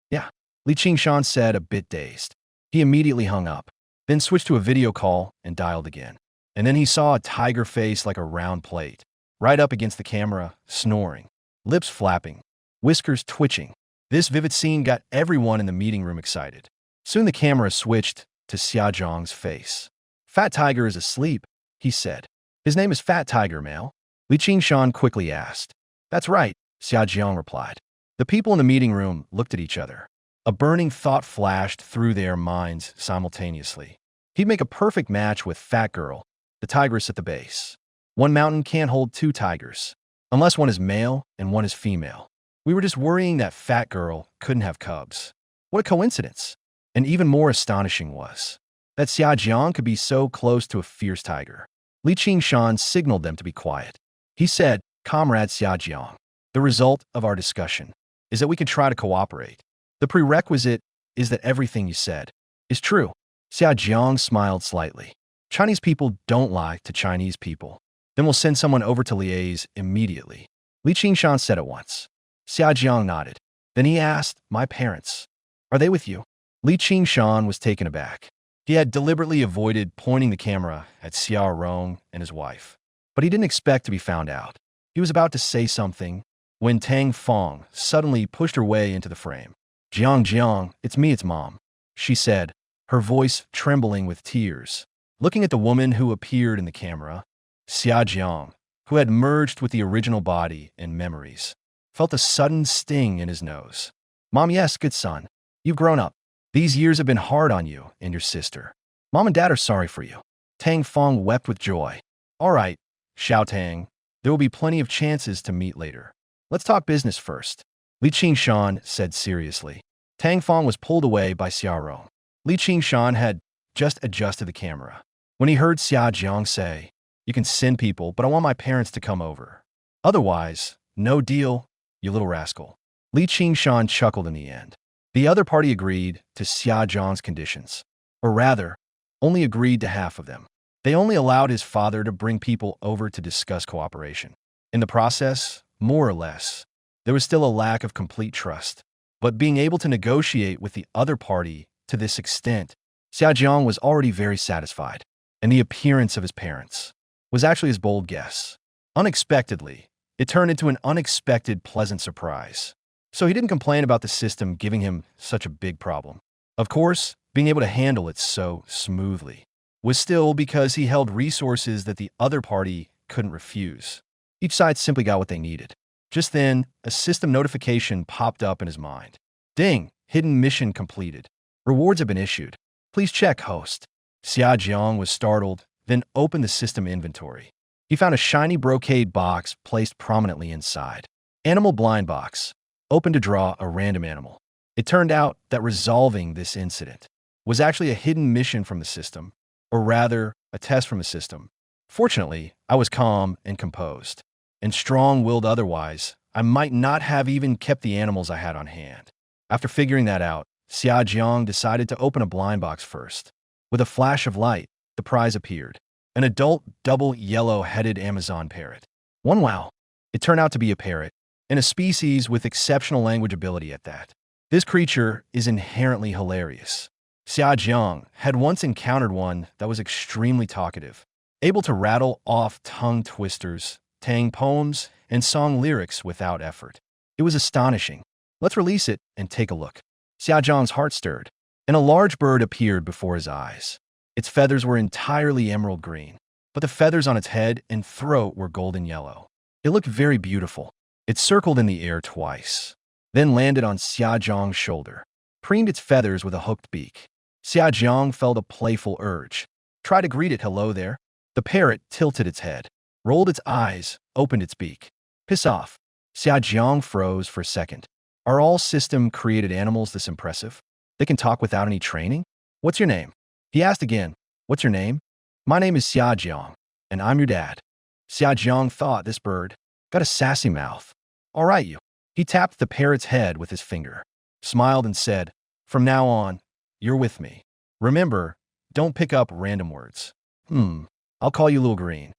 "Yeah," Li Qingshan said, a bit dazed. He immediately hung up, then switched to a video call and dialed again. And then he saw a tiger face like a round plate, right up against the camera, snoring, lips flapping, whiskers twitching. This vivid scene got everyone in the meeting room excited. Soon the camera switched to Xia Jiang's face. "Fat Tiger is asleep," he said. "His name is Fat Tiger, Male?" Li Qingshan quickly asked. "That's right," Xia Jiang replied. The people in the meeting room looked at each other. A burning thought flashed through their minds simultaneously. He'd make a perfect match with Fat Girl, the tigress at the base. One mountain can't hold two tigers, unless one is male and one is female. We were just worrying that fat girl couldn't have cubs. What a coincidence! And even more astonishing was that Xia Jiang could be so close to a fierce tiger. Li Qingshan signaled them to be quiet. He said, "Comrade Xia Jiang, the result of our discussion is that we can try to cooperate. The prerequisite is that everything you said is true." Xia Jiang smiled slightly. "Chinese people don't lie to Chinese people. Then we'll send someone over to liaise immediately," Li Qingshan said at once. Xia Jiang nodded. Then he asked, "My parents, are they with you?" Li Qingshan was taken aback. He had deliberately avoided pointing the camera at Xia Rong and his wife, but he didn't expect to be found out. He was about to say something when Tang Fong suddenly pushed her way into the frame. Jiang, it's me, it's Mom," she said, her voice trembling with tears. Looking at the woman who appeared in the camera, Xia Jiang, who had merged with the original body and memories, felt a sudden sting in his nose. "Mom, yes, good son. You've grown up. These years have been hard on you and your sister. Mom and Dad are sorry for you." Tang Fong wept with joy. "All right, Xiao Tang, there will be plenty of chances to meet later. Let's talk business first," Li Qingshan said seriously. Tang Fong was pulled away by Xia Rong. Li Qingshan had just adjusted the camera when he heard Xia Jiang say, "You can send people, but I want my parents to come over. Otherwise, no deal, you little rascal." Li Qingshan chuckled in the end. The other party agreed to Xia Jiang's conditions, or rather, only agreed to half of them. They only allowed his father to bring people over to discuss cooperation. In the process, more or less, there was still a lack of complete trust. But being able to negotiate with the other party to this extent, Xia Jiang was already very satisfied, and the appearance of his parents was actually his bold guess. Unexpectedly, it turned into an unexpected pleasant surprise. So he didn't complain about the system giving him such a big problem. Of course, being able to handle it so smoothly was still because he held resources that the other party couldn't refuse. Each side simply got what they needed. Just then, a system notification popped up in his mind. "Ding! Hidden mission completed. Rewards have been issued. Please check, host." Xia Jiang was startled, then opened the system inventory. He found a shiny brocade box placed prominently inside. Animal blind box. Open to draw a random animal. It turned out that resolving this incident was actually a hidden mission from the system, or rather, a test from the system. Fortunately, I was calm and composed, and strong-willed otherwise, I might not have even kept the animals I had on hand. After figuring that out, Xia Jiang decided to open a blind box first. With a flash of light, the prize appeared. An adult double yellow-headed Amazon parrot. Wow! It turned out to be a parrot, and a species with exceptional language ability at that. This creature is inherently hilarious. Xia Jiang had once encountered one that was extremely talkative, able to rattle off tongue twisters, tang poems, and song lyrics without effort. It was astonishing. "Let's release it and take a look." Xia Jiang's heart stirred, and a large bird appeared before his eyes. Its feathers were entirely emerald green, but the feathers on its head and throat were golden yellow. It looked very beautiful. It circled in the air twice, then landed on Xia Jiang's shoulder, preened its feathers with a hooked beak. Xia Jiang felt a playful urge. Try to greet it hello there. The parrot tilted its head, rolled its eyes, opened its beak. "Piss off." Xia Jiang froze for a second. Are all system-created animals this impressive? They can talk without any training? "What's your name?" He asked again. "What's your name?" "My name is Xia Jiang, and I'm your dad." Xia Jiang thought this bird got a sassy mouth. "All right, you." He tapped the parrot's head with his finger, smiled and said, "From now on, you're with me. Remember, don't pick up random words." I'll call you Lil Green."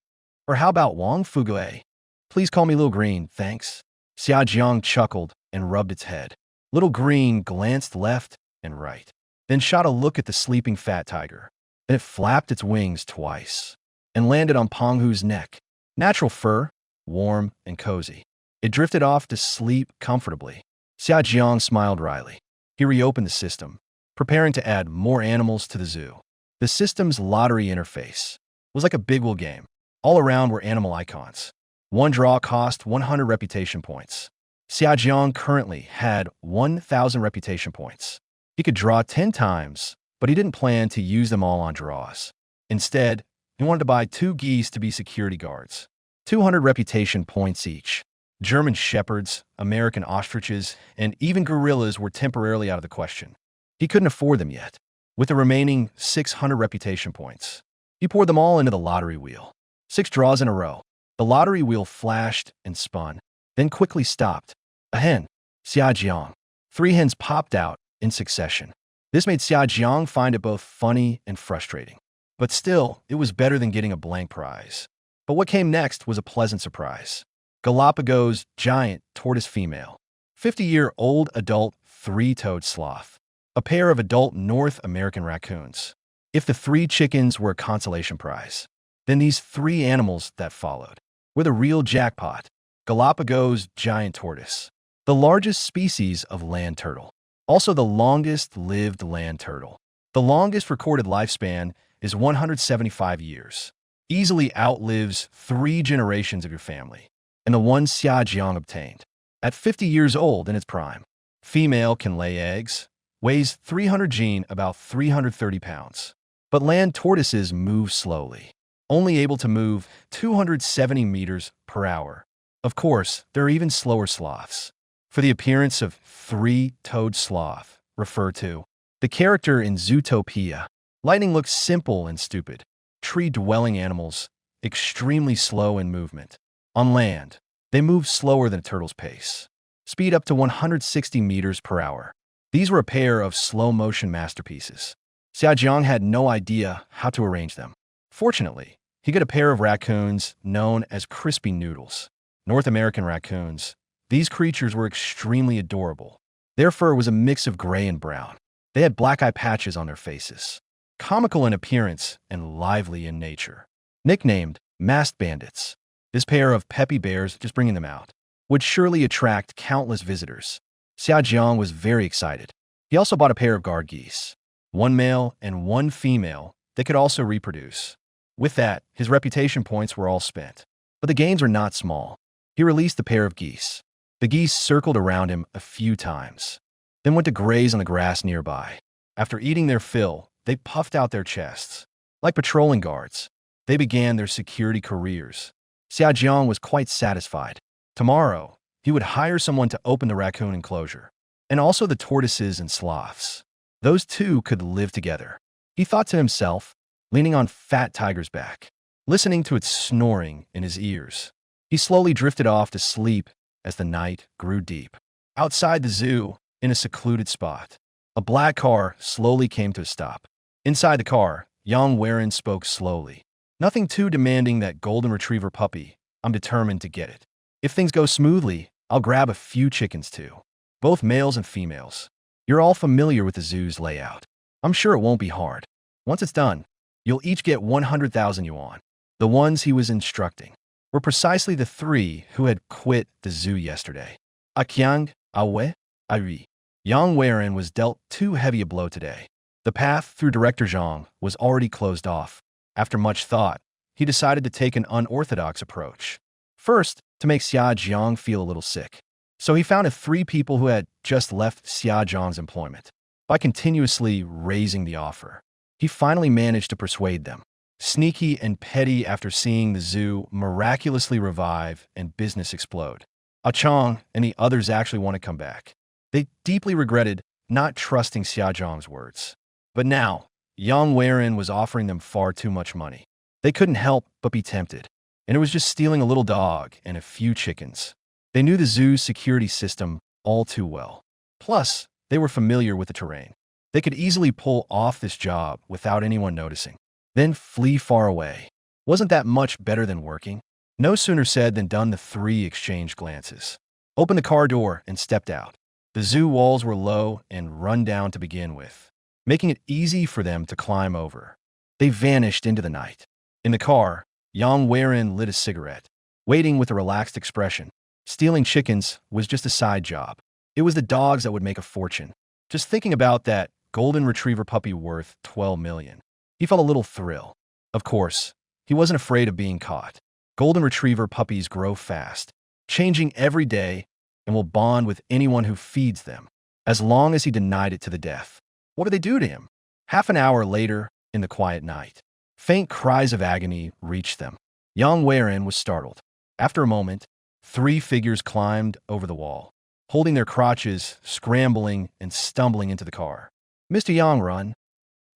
"Or how about Wang Fugue?" "Please call me Lil Green, thanks." Xia Jiang chuckled and rubbed its head. Little Green glanced left and right, then shot a look at the sleeping fat tiger. Then it flapped its wings twice and landed on Penghu's neck. Natural fur, warm and cozy. It drifted off to sleep comfortably. Xia Jiang smiled wryly. He reopened the system, preparing to add more animals to the zoo. The system's lottery interface was like a big wheel game. All around were animal icons. One draw cost 100 reputation points. Xia Jiang currently had 1,000 reputation points. He could draw 10 times, but he didn't plan to use them all on draws. Instead, He wanted to buy 2 geese to be security guards. 200 reputation points each. German shepherds, American ostriches, and even gorillas were temporarily out of the question. He couldn't afford them yet. With the remaining 600 reputation points, he poured them all into the lottery wheel. 6 draws in a row. The lottery wheel flashed and spun, then quickly stopped. A hen. Xia Jiang. 3 hens popped out in succession. This made Xia Jiang find it both funny and frustrating. But still, it was better than getting a blank prize. But what came next was a pleasant surprise. Galapagos giant tortoise female. 50-year-old adult 3-toed sloth. A pair of adult North American raccoons. If the 3 chickens were a consolation prize, then these 3 animals that followed were the real jackpot. Galapagos giant tortoise. The largest species of land turtle. Also the longest-lived land turtle. The longest recorded lifespan is 175 years. Easily outlives 3 generations of your family. And the one Xia Jiang obtained. At 50 years old in its prime. Female can lay eggs. Weighs 300 gene, about 330 pounds. But land tortoises move slowly. Only able to move 270 meters per hour. Of course, there are even slower sloths. For the appearance of 3-toed sloth, refer to the character in Zootopia. Lightning looks simple and stupid. Tree-dwelling animals, extremely slow in movement. On land, they move slower than a turtle's pace. Speed up to 160 meters per hour. These were a pair of slow-motion masterpieces. Xia Jiang had no idea how to arrange them. Fortunately, he got a pair of raccoons known as crispy noodles. North American raccoons. These creatures were extremely adorable. Their fur was a mix of gray and brown. They had black eye patches on their faces. Comical in appearance and lively in nature. Nicknamed masked bandits. This pair of peppy bears, just bringing them out, would surely attract countless visitors. Xia Jiang was very excited. He also bought a pair of guard geese. 1 male and 1 female that could also reproduce. With that, his reputation points were all spent. But the gains were not small. He released a pair of geese. The geese circled around him a few times, then went to graze on the grass nearby. After eating their fill, they puffed out their chests. Like patrolling guards, they began their security careers. Xia Jiang was quite satisfied. Tomorrow, he would hire someone to open the raccoon enclosure, and also the tortoises and sloths. Those 2 could live together. He thought to himself, leaning on Fat Tiger's back, listening to its snoring in his ears. He slowly drifted off to sleep as the night grew deep. Outside the zoo, in a secluded spot, a black car slowly came to a stop. Inside the car, Yang Weiren spoke slowly. Nothing too demanding, that golden retriever puppy. I'm determined to get it. If things go smoothly, I'll grab a few chickens too. Both males and females. You're all familiar with the zoo's layout. I'm sure it won't be hard. Once it's done, you'll each get 100,000 yuan. The ones he was instructing were precisely the 3 who had quit the zoo yesterday. Aqiang, Awe, Ari. Yang Weiren was dealt too heavy a blow today. The path through Director Zhang was already closed off. After much thought, he decided to take an unorthodox approach. First, to make Xia Jiang feel a little sick. So he found 3 people who had just left Xia Jiang's employment. By continuously raising the offer, he finally managed to persuade them. Sneaky and petty after seeing the zoo miraculously revive and business explode. Chang and the others actually want to come back. They deeply regretted not trusting Xia Jiang's words. But now, Yang Weiren was offering them far too much money. They couldn't help but be tempted. And it was just stealing a little dog and a few chickens. They knew the zoo's security system all too well. Plus, they were familiar with the terrain. They could easily pull off this job without anyone noticing. Then flee far away. Wasn't that much better than working? No sooner said than done. The 3 exchanged glances, opened the car door, and stepped out. The zoo walls were low and run down to begin with, making it easy for them to climb over. They vanished into the night. In the car, Yang Weiren lit a cigarette, waiting with a relaxed expression. Stealing chickens was just a side job. It was the dogs that would make a fortune. Just thinking about that golden retriever puppy worth 12 million. He felt a little thrill. Of course, he wasn't afraid of being caught. Golden retriever puppies grow fast, changing every day, and will bond with anyone who feeds them, as long as he denied it to the death. What would they do to him? Half an hour later, in the quiet night, Faint cries of agony reached them. Yang Weiren was startled. After a moment, 3 figures climbed over the wall, holding their crotches, scrambling and stumbling into the car. Mr. Yang, run!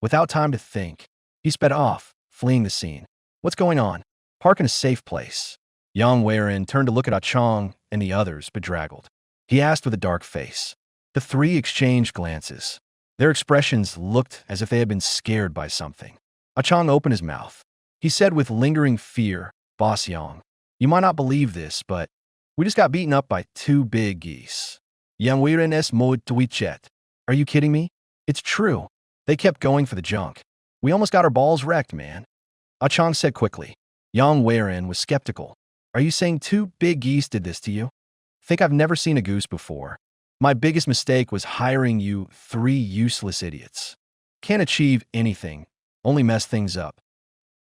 Without time to think, he sped off, fleeing the scene. What's going on? Park in a safe place. Yang Weiren turned to look at Chang and the others, bedraggled. He asked with a dark face. The 3 exchanged glances. Their expressions looked as if they had been scared by something. Chang opened his mouth. He said with lingering fear, Boss Yang, you might not believe this, but we just got beaten up by 2 big geese. Yang Weiren es mod tuichet. Are you kidding me? It's true. They kept going for the junk. We almost got our balls wrecked, man. Chang said quickly. Yang Weiren was skeptical. Are you saying 2 big geese did this to you? Think I've never seen a goose before. My biggest mistake was hiring you 3 useless idiots. Can't achieve anything, only mess things up.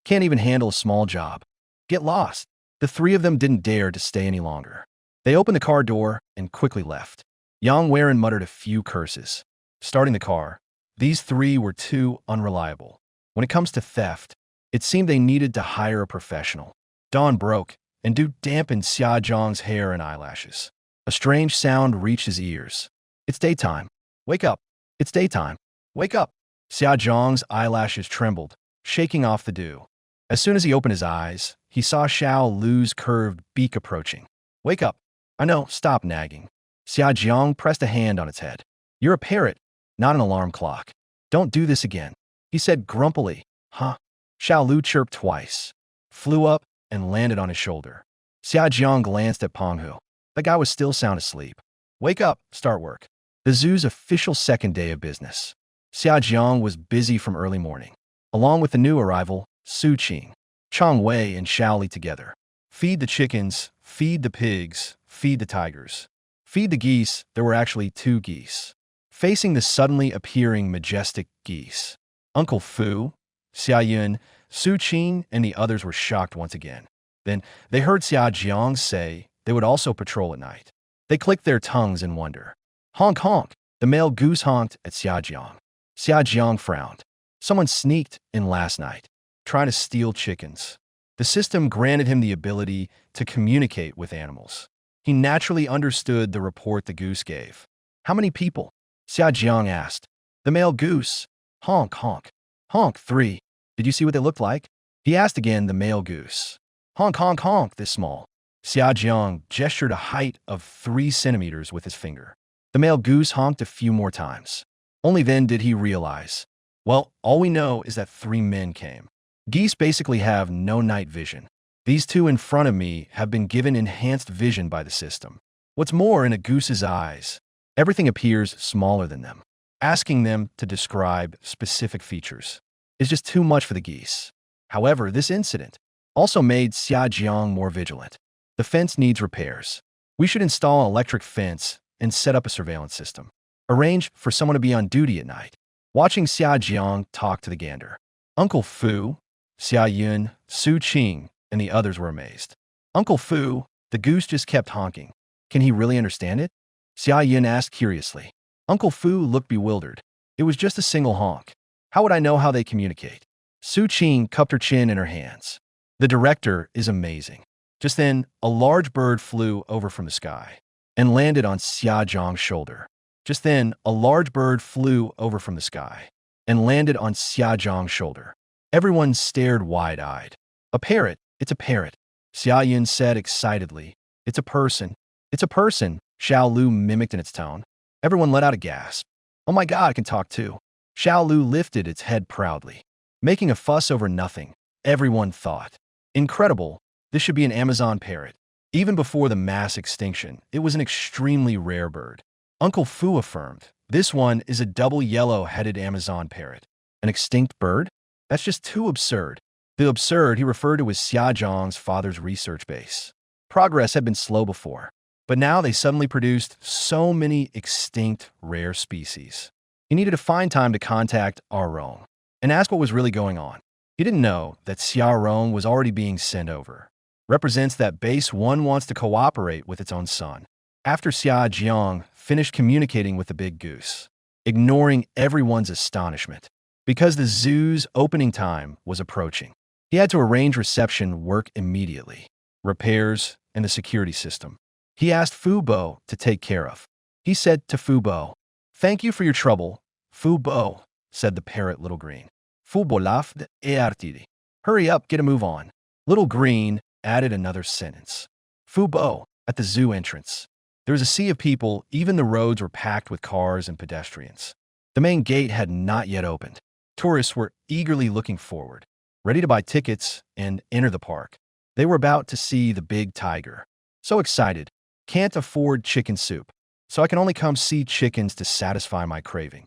Can't even handle a small job. Get lost. The 3 of them didn't dare to stay any longer. They opened the car door and quickly left. Yang Weiren muttered a few curses. Starting the car, these 3 were too unreliable. When it comes to theft, it seemed they needed to hire a professional. Dawn broke, and dew dampened Xia Jiang's hair and eyelashes. A strange sound reached his ears. It's daytime. Wake up. It's daytime. Wake up. Xia Jiang's eyelashes trembled, shaking off the dew. As soon as he opened his eyes, he saw Xiao Lu's curved beak approaching. Wake up. I know, stop nagging. Xia Jiang pressed a hand on its head. You're a parrot, not an alarm clock. Don't do this again, he said grumpily. Huh? Xiao Lu chirped twice, flew up, and landed on his shoulder. Xia Jiang glanced at Penghu. The guy was still sound asleep. Wake up, start work. The zoo's official second day of business. Xia Jiang was busy from early morning. Along with the new arrival, Su Qing, Chang Wei, and Xiao Li together. Feed the chickens, feed the pigs, feed the tigers. Feed the geese, there were actually 2 geese. Facing the suddenly appearing majestic geese, Uncle Fu, Xia Yun, Su Qing, and the others were shocked once again. Then they heard Xia Jiang say they would also patrol at night. They clicked their tongues in wonder. Honk honk, the male goose honked at Xia Jiang. Xia Jiang frowned. Someone sneaked in last night, trying to steal chickens. The system granted him the ability to communicate with animals. He naturally understood the report the goose gave. How many people? Xia Jiang asked. The male goose. Honk honk. Honk 3. Did you see what they looked like? He asked again the male goose. Honk honk honk this small. Xia Jiang gestured a height of 3 centimeters with his finger. The male goose honked a few more times. Only then did he realize, well, all we know is that 3 men came. Geese basically have no night vision. These 2 in front of me have been given enhanced vision by the system. What's more, in a goose's eyes, everything appears smaller than them. Asking them to describe specific features is just too much for the geese. However, this incident also made Xia Jiang more vigilant. The fence needs repairs. We should install an electric fence and set up a surveillance system. Arrange for someone to be on duty at night. Watching Xia Jiang talk to the gander, Uncle Fu, Xia Yun, Su Qing, and the others were amazed. Uncle Fu, the goose just kept honking. Can he really understand it? Xia Yun asked curiously. Uncle Fu looked bewildered. It was just a single honk. How would I know how they communicate? Su Qing cupped her chin in her hands. The director is amazing. Just then, a large bird flew over from the sky and landed on Xia Jiang's shoulder. Just then, a large bird flew over from the sky and landed on Xia Jiang's shoulder. Everyone stared wide-eyed. A parrot. It's a parrot. Xia Yun said excitedly. It's a person. It's a person, Xiao Lu mimicked in its tone. Everyone let out a gasp. Oh my God, it can talk too. Xiao Lu lifted its head proudly. Making a fuss over nothing, everyone thought. Incredible, this should be an Amazon parrot. Even before the mass extinction, it was an extremely rare bird. Uncle Fu affirmed, this one is a double yellow-headed Amazon parrot. An extinct bird? That's just too absurd. The absurd he referred to as Xia Jiang's father's research base. Progress had been slow before, but now they suddenly produced so many extinct rare species. He needed to find time to contact Rong and ask what was really going on. He didn't know that Xia Rong was already being sent over. Represents that Base 1 wants to cooperate with its own son. After Xia Jiang finished communicating with the big goose, ignoring everyone's astonishment, because the zoo's opening time was approaching. He had to arrange reception work immediately, repairs, and the security system. He asked Fu Bo to take care of. He said to Fu Bo, "Thank you for your trouble, Fu Bo," said the parrot Little Green. Fu Bo laughed et artidi. "Hurry up, get a move on." Little Green added another sentence. Fu Bo, at the zoo entrance. There was a sea of people, even the roads were packed with cars and pedestrians. The main gate had not yet opened. Tourists were eagerly looking forward, ready to buy tickets and enter the park. They were about to see the big tiger. So excited. Can't afford chicken soup, so I can only come see chickens to satisfy my craving.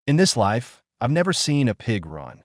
In this life, I've never seen a pig run.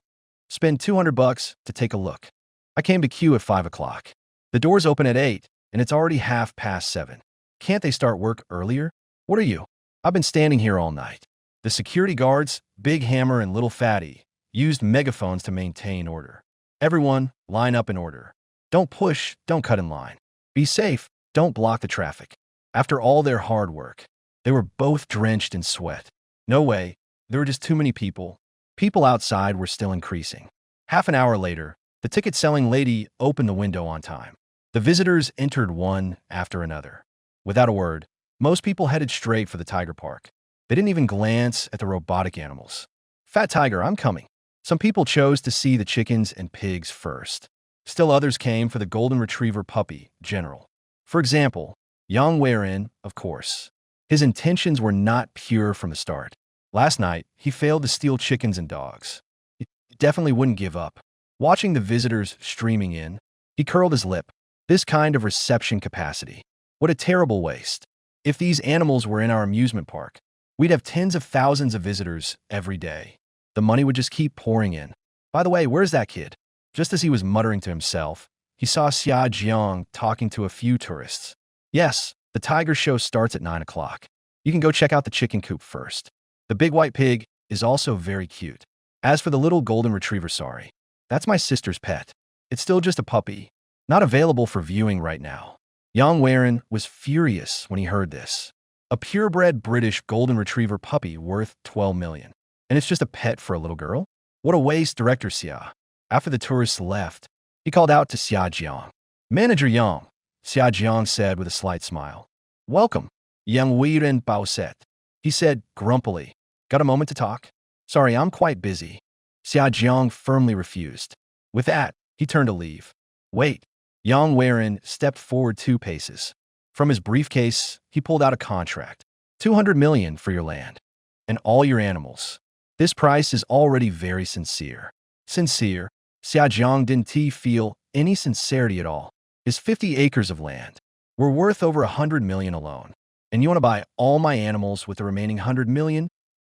Spend $200 to take a look. I came to queue at 5 o'clock. The doors open at 8, and it's already 7:30. Can't they start work earlier? What are you? I've been standing here all night. The security guards, Big Hammer and Little Fatty, used megaphones to maintain order. Everyone, line up in order. Don't push, don't cut in line. Be safe, don't block the traffic. After all their hard work, they were both drenched in sweat. No way, there were just too many people. People outside were still increasing. Half an hour later, the ticket-selling lady opened the window on time. The visitors entered one after another. Without a word, most people headed straight for the tiger park. They didn't even glance at the robotic animals. "Fat tiger, I'm coming." Some people chose to see the chickens and pigs first. Still others came for the golden retriever puppy, General. For example, Yang Weiren, of course. His intentions were not pure from the start. Last night, he failed to steal chickens and dogs. He definitely wouldn't give up. Watching the visitors streaming in, he curled his lip. This kind of reception capacity. What a terrible waste. If these animals were in our amusement park, we'd have tens of thousands of visitors every day. The money would just keep pouring in. By the way, where's that kid? Just as he was muttering to himself, he saw Xia Jiang talking to a few tourists. "Yes, the tiger show starts at 9 o'clock. You can go check out the chicken coop first. The big white pig is also very cute. As for the little golden retriever, sorry. That's my sister's pet. It's still just a puppy, not available for viewing right now." Yang Weiren was furious when he heard this. A purebred British golden retriever puppy worth 12 million. And it's just a pet for a little girl? What a waste, Director Xia. After the tourists left, he called out to Xia Jiang. "Manager Yang," Xia Jiang said with a slight smile. "Welcome, Yang Weiren Baoset," he said grumpily. "Got a moment to talk?" "Sorry, I'm quite busy." Xia Jiang firmly refused. With that, he turned to leave. "Wait." Yang Weiren stepped forward 2 paces. From his briefcase, he pulled out a contract. 200 million for your land. And all your animals. This price is already very sincere. Sincere? Xia Jiang didn't feel any sincerity at all. His 50 acres of land were worth over 100 million alone. And you want to buy all my animals with the remaining 100 million?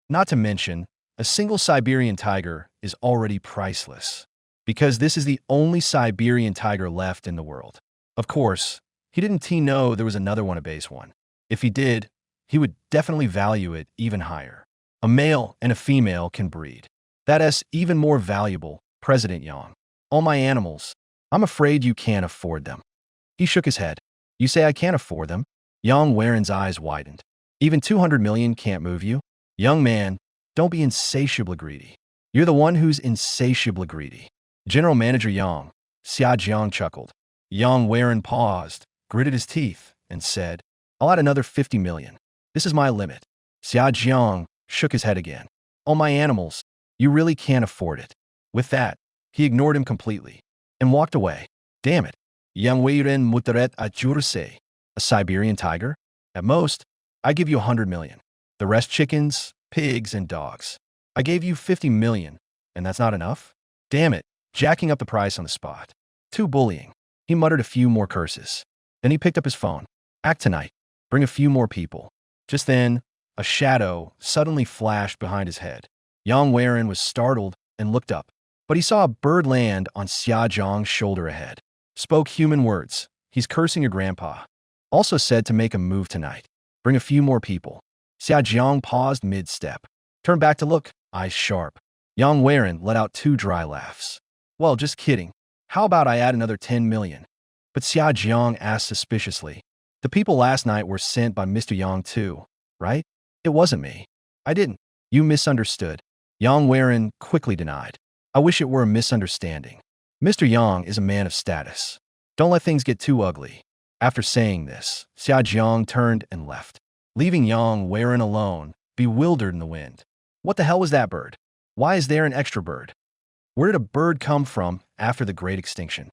Not to mention, a single Siberian tiger is already priceless. Because this is the only Siberian tiger left in the world. Of course, he didn't know there was another one, a base one. If he did, he would definitely value it even higher. A male and a female can breed. That is even more valuable, President Yang. All my animals, I'm afraid you can't afford them. He shook his head. You say I can't afford them? Yang Weiren's eyes widened. Even 200 million can't move you? Young man, don't be insatiably greedy. You're the one who's insatiably greedy. General Manager Yang, Xia Jiang chuckled. Yang Weiren paused, gritted his teeth, and said, "I'll add another 50 million. This is my limit." Xia Jiang shook his head again. "All my animals, you really can't afford it." With that, he ignored him completely and walked away. Damn it. Yang Weiren muteret ajurse. A Siberian tiger? At most, I give you 100 million. The rest chickens, pigs, and dogs. I gave you 50 million, and that's not enough? Damn it. Jacking up the price on the spot. Too bullying. He muttered a few more curses. Then he picked up his phone. Act tonight. Bring a few more people. Just then, a shadow suddenly flashed behind his head. Yang Weiren was startled and looked up, but he saw a bird land on Xia Jiang's shoulder ahead. Spoke human words. He's cursing your grandpa. Also said to make a move tonight. Bring a few more people. Xia Jiang paused mid-step. Turned back to look, eyes sharp. Yang Weiren let out 2 dry laughs. Well, just kidding. How about I add another 10 million? But Xia Jiang asked suspiciously. The people last night were sent by Mr. Yang too, right? It wasn't me. I didn't. You misunderstood. Yang Weiren quickly denied. I wish it were a misunderstanding. Mr. Yang is a man of status. Don't let things get too ugly. After saying this, Xia Jiang turned and left, leaving Yang Weiren alone, bewildered in the wind. What the hell was that bird? Why is there an extra bird? Where did a bird come from after the Great Extinction?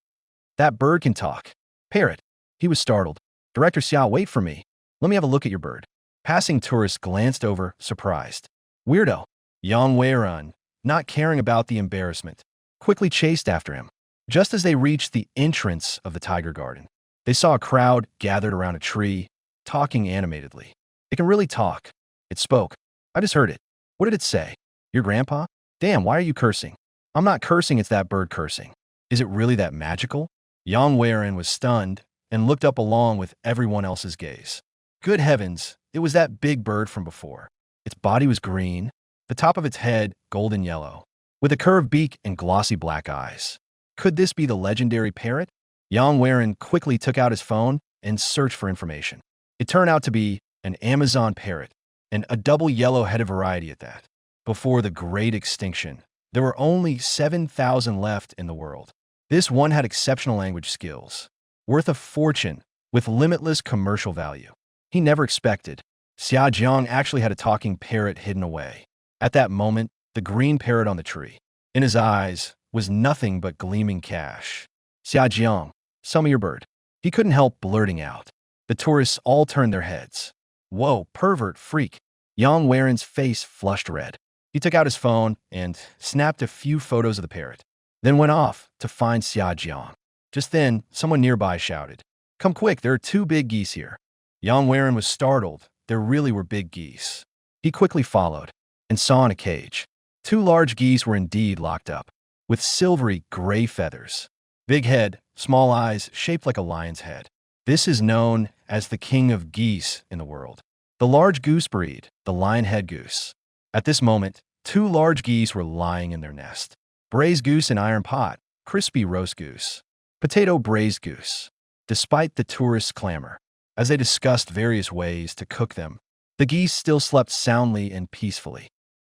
That bird can talk. Parrot. He was startled. Director Xia, wait for me. Let me have a look at your bird. Passing tourists glanced over, surprised. Weirdo. Yang Weiren, not caring about the embarrassment, quickly chased after him. Just as they reached the entrance of the tiger garden, they saw a crowd gathered around a tree, talking animatedly. It can really talk. It spoke. I just heard it. What did it say? Your grandpa? Damn, why are you cursing? I'm not cursing, it's that bird cursing. Is it really that magical? Yang Weiren was stunned and looked up along with everyone else's gaze. Good heavens, it was that big bird from before. Its body was green, the top of its head golden yellow, with a curved beak and glossy black eyes. Could this be the legendary parrot? Yang Weiren quickly took out his phone and searched for information. It turned out to be an Amazon parrot, and a double yellow-headed variety at that. Before the Great Extinction, there were only 7,000 left in the world. This one had exceptional language skills, worth a fortune, with limitless commercial value. He never expected. Xia Jiang actually had a talking parrot hidden away. At that moment, the green parrot on the tree, in his eyes, was nothing but gleaming cash. Xia Jiang, sell me your bird. He couldn't help blurting out. The tourists all turned their heads. Whoa, pervert, freak. Yang Weiren's face flushed red. He took out his phone and snapped a few photos of the parrot, then went off to find Xia Jiang. Just then, someone nearby shouted, "Come quick, there are 2 big geese here." Yang Weiren was startled. There really were big geese. He quickly followed and saw in a cage. 2 large geese were indeed locked up, with silvery gray feathers. Big head, small eyes, shaped like a lion's head. This is known as the king of geese in the world. The large goose breed, the lion-head goose. At this moment, 2 large geese were lying in their nest. Braised goose in iron pot, crispy roast goose, potato braised goose. Despite the tourists' clamor, as they discussed various ways to cook them, the geese still slept soundly and peacefully.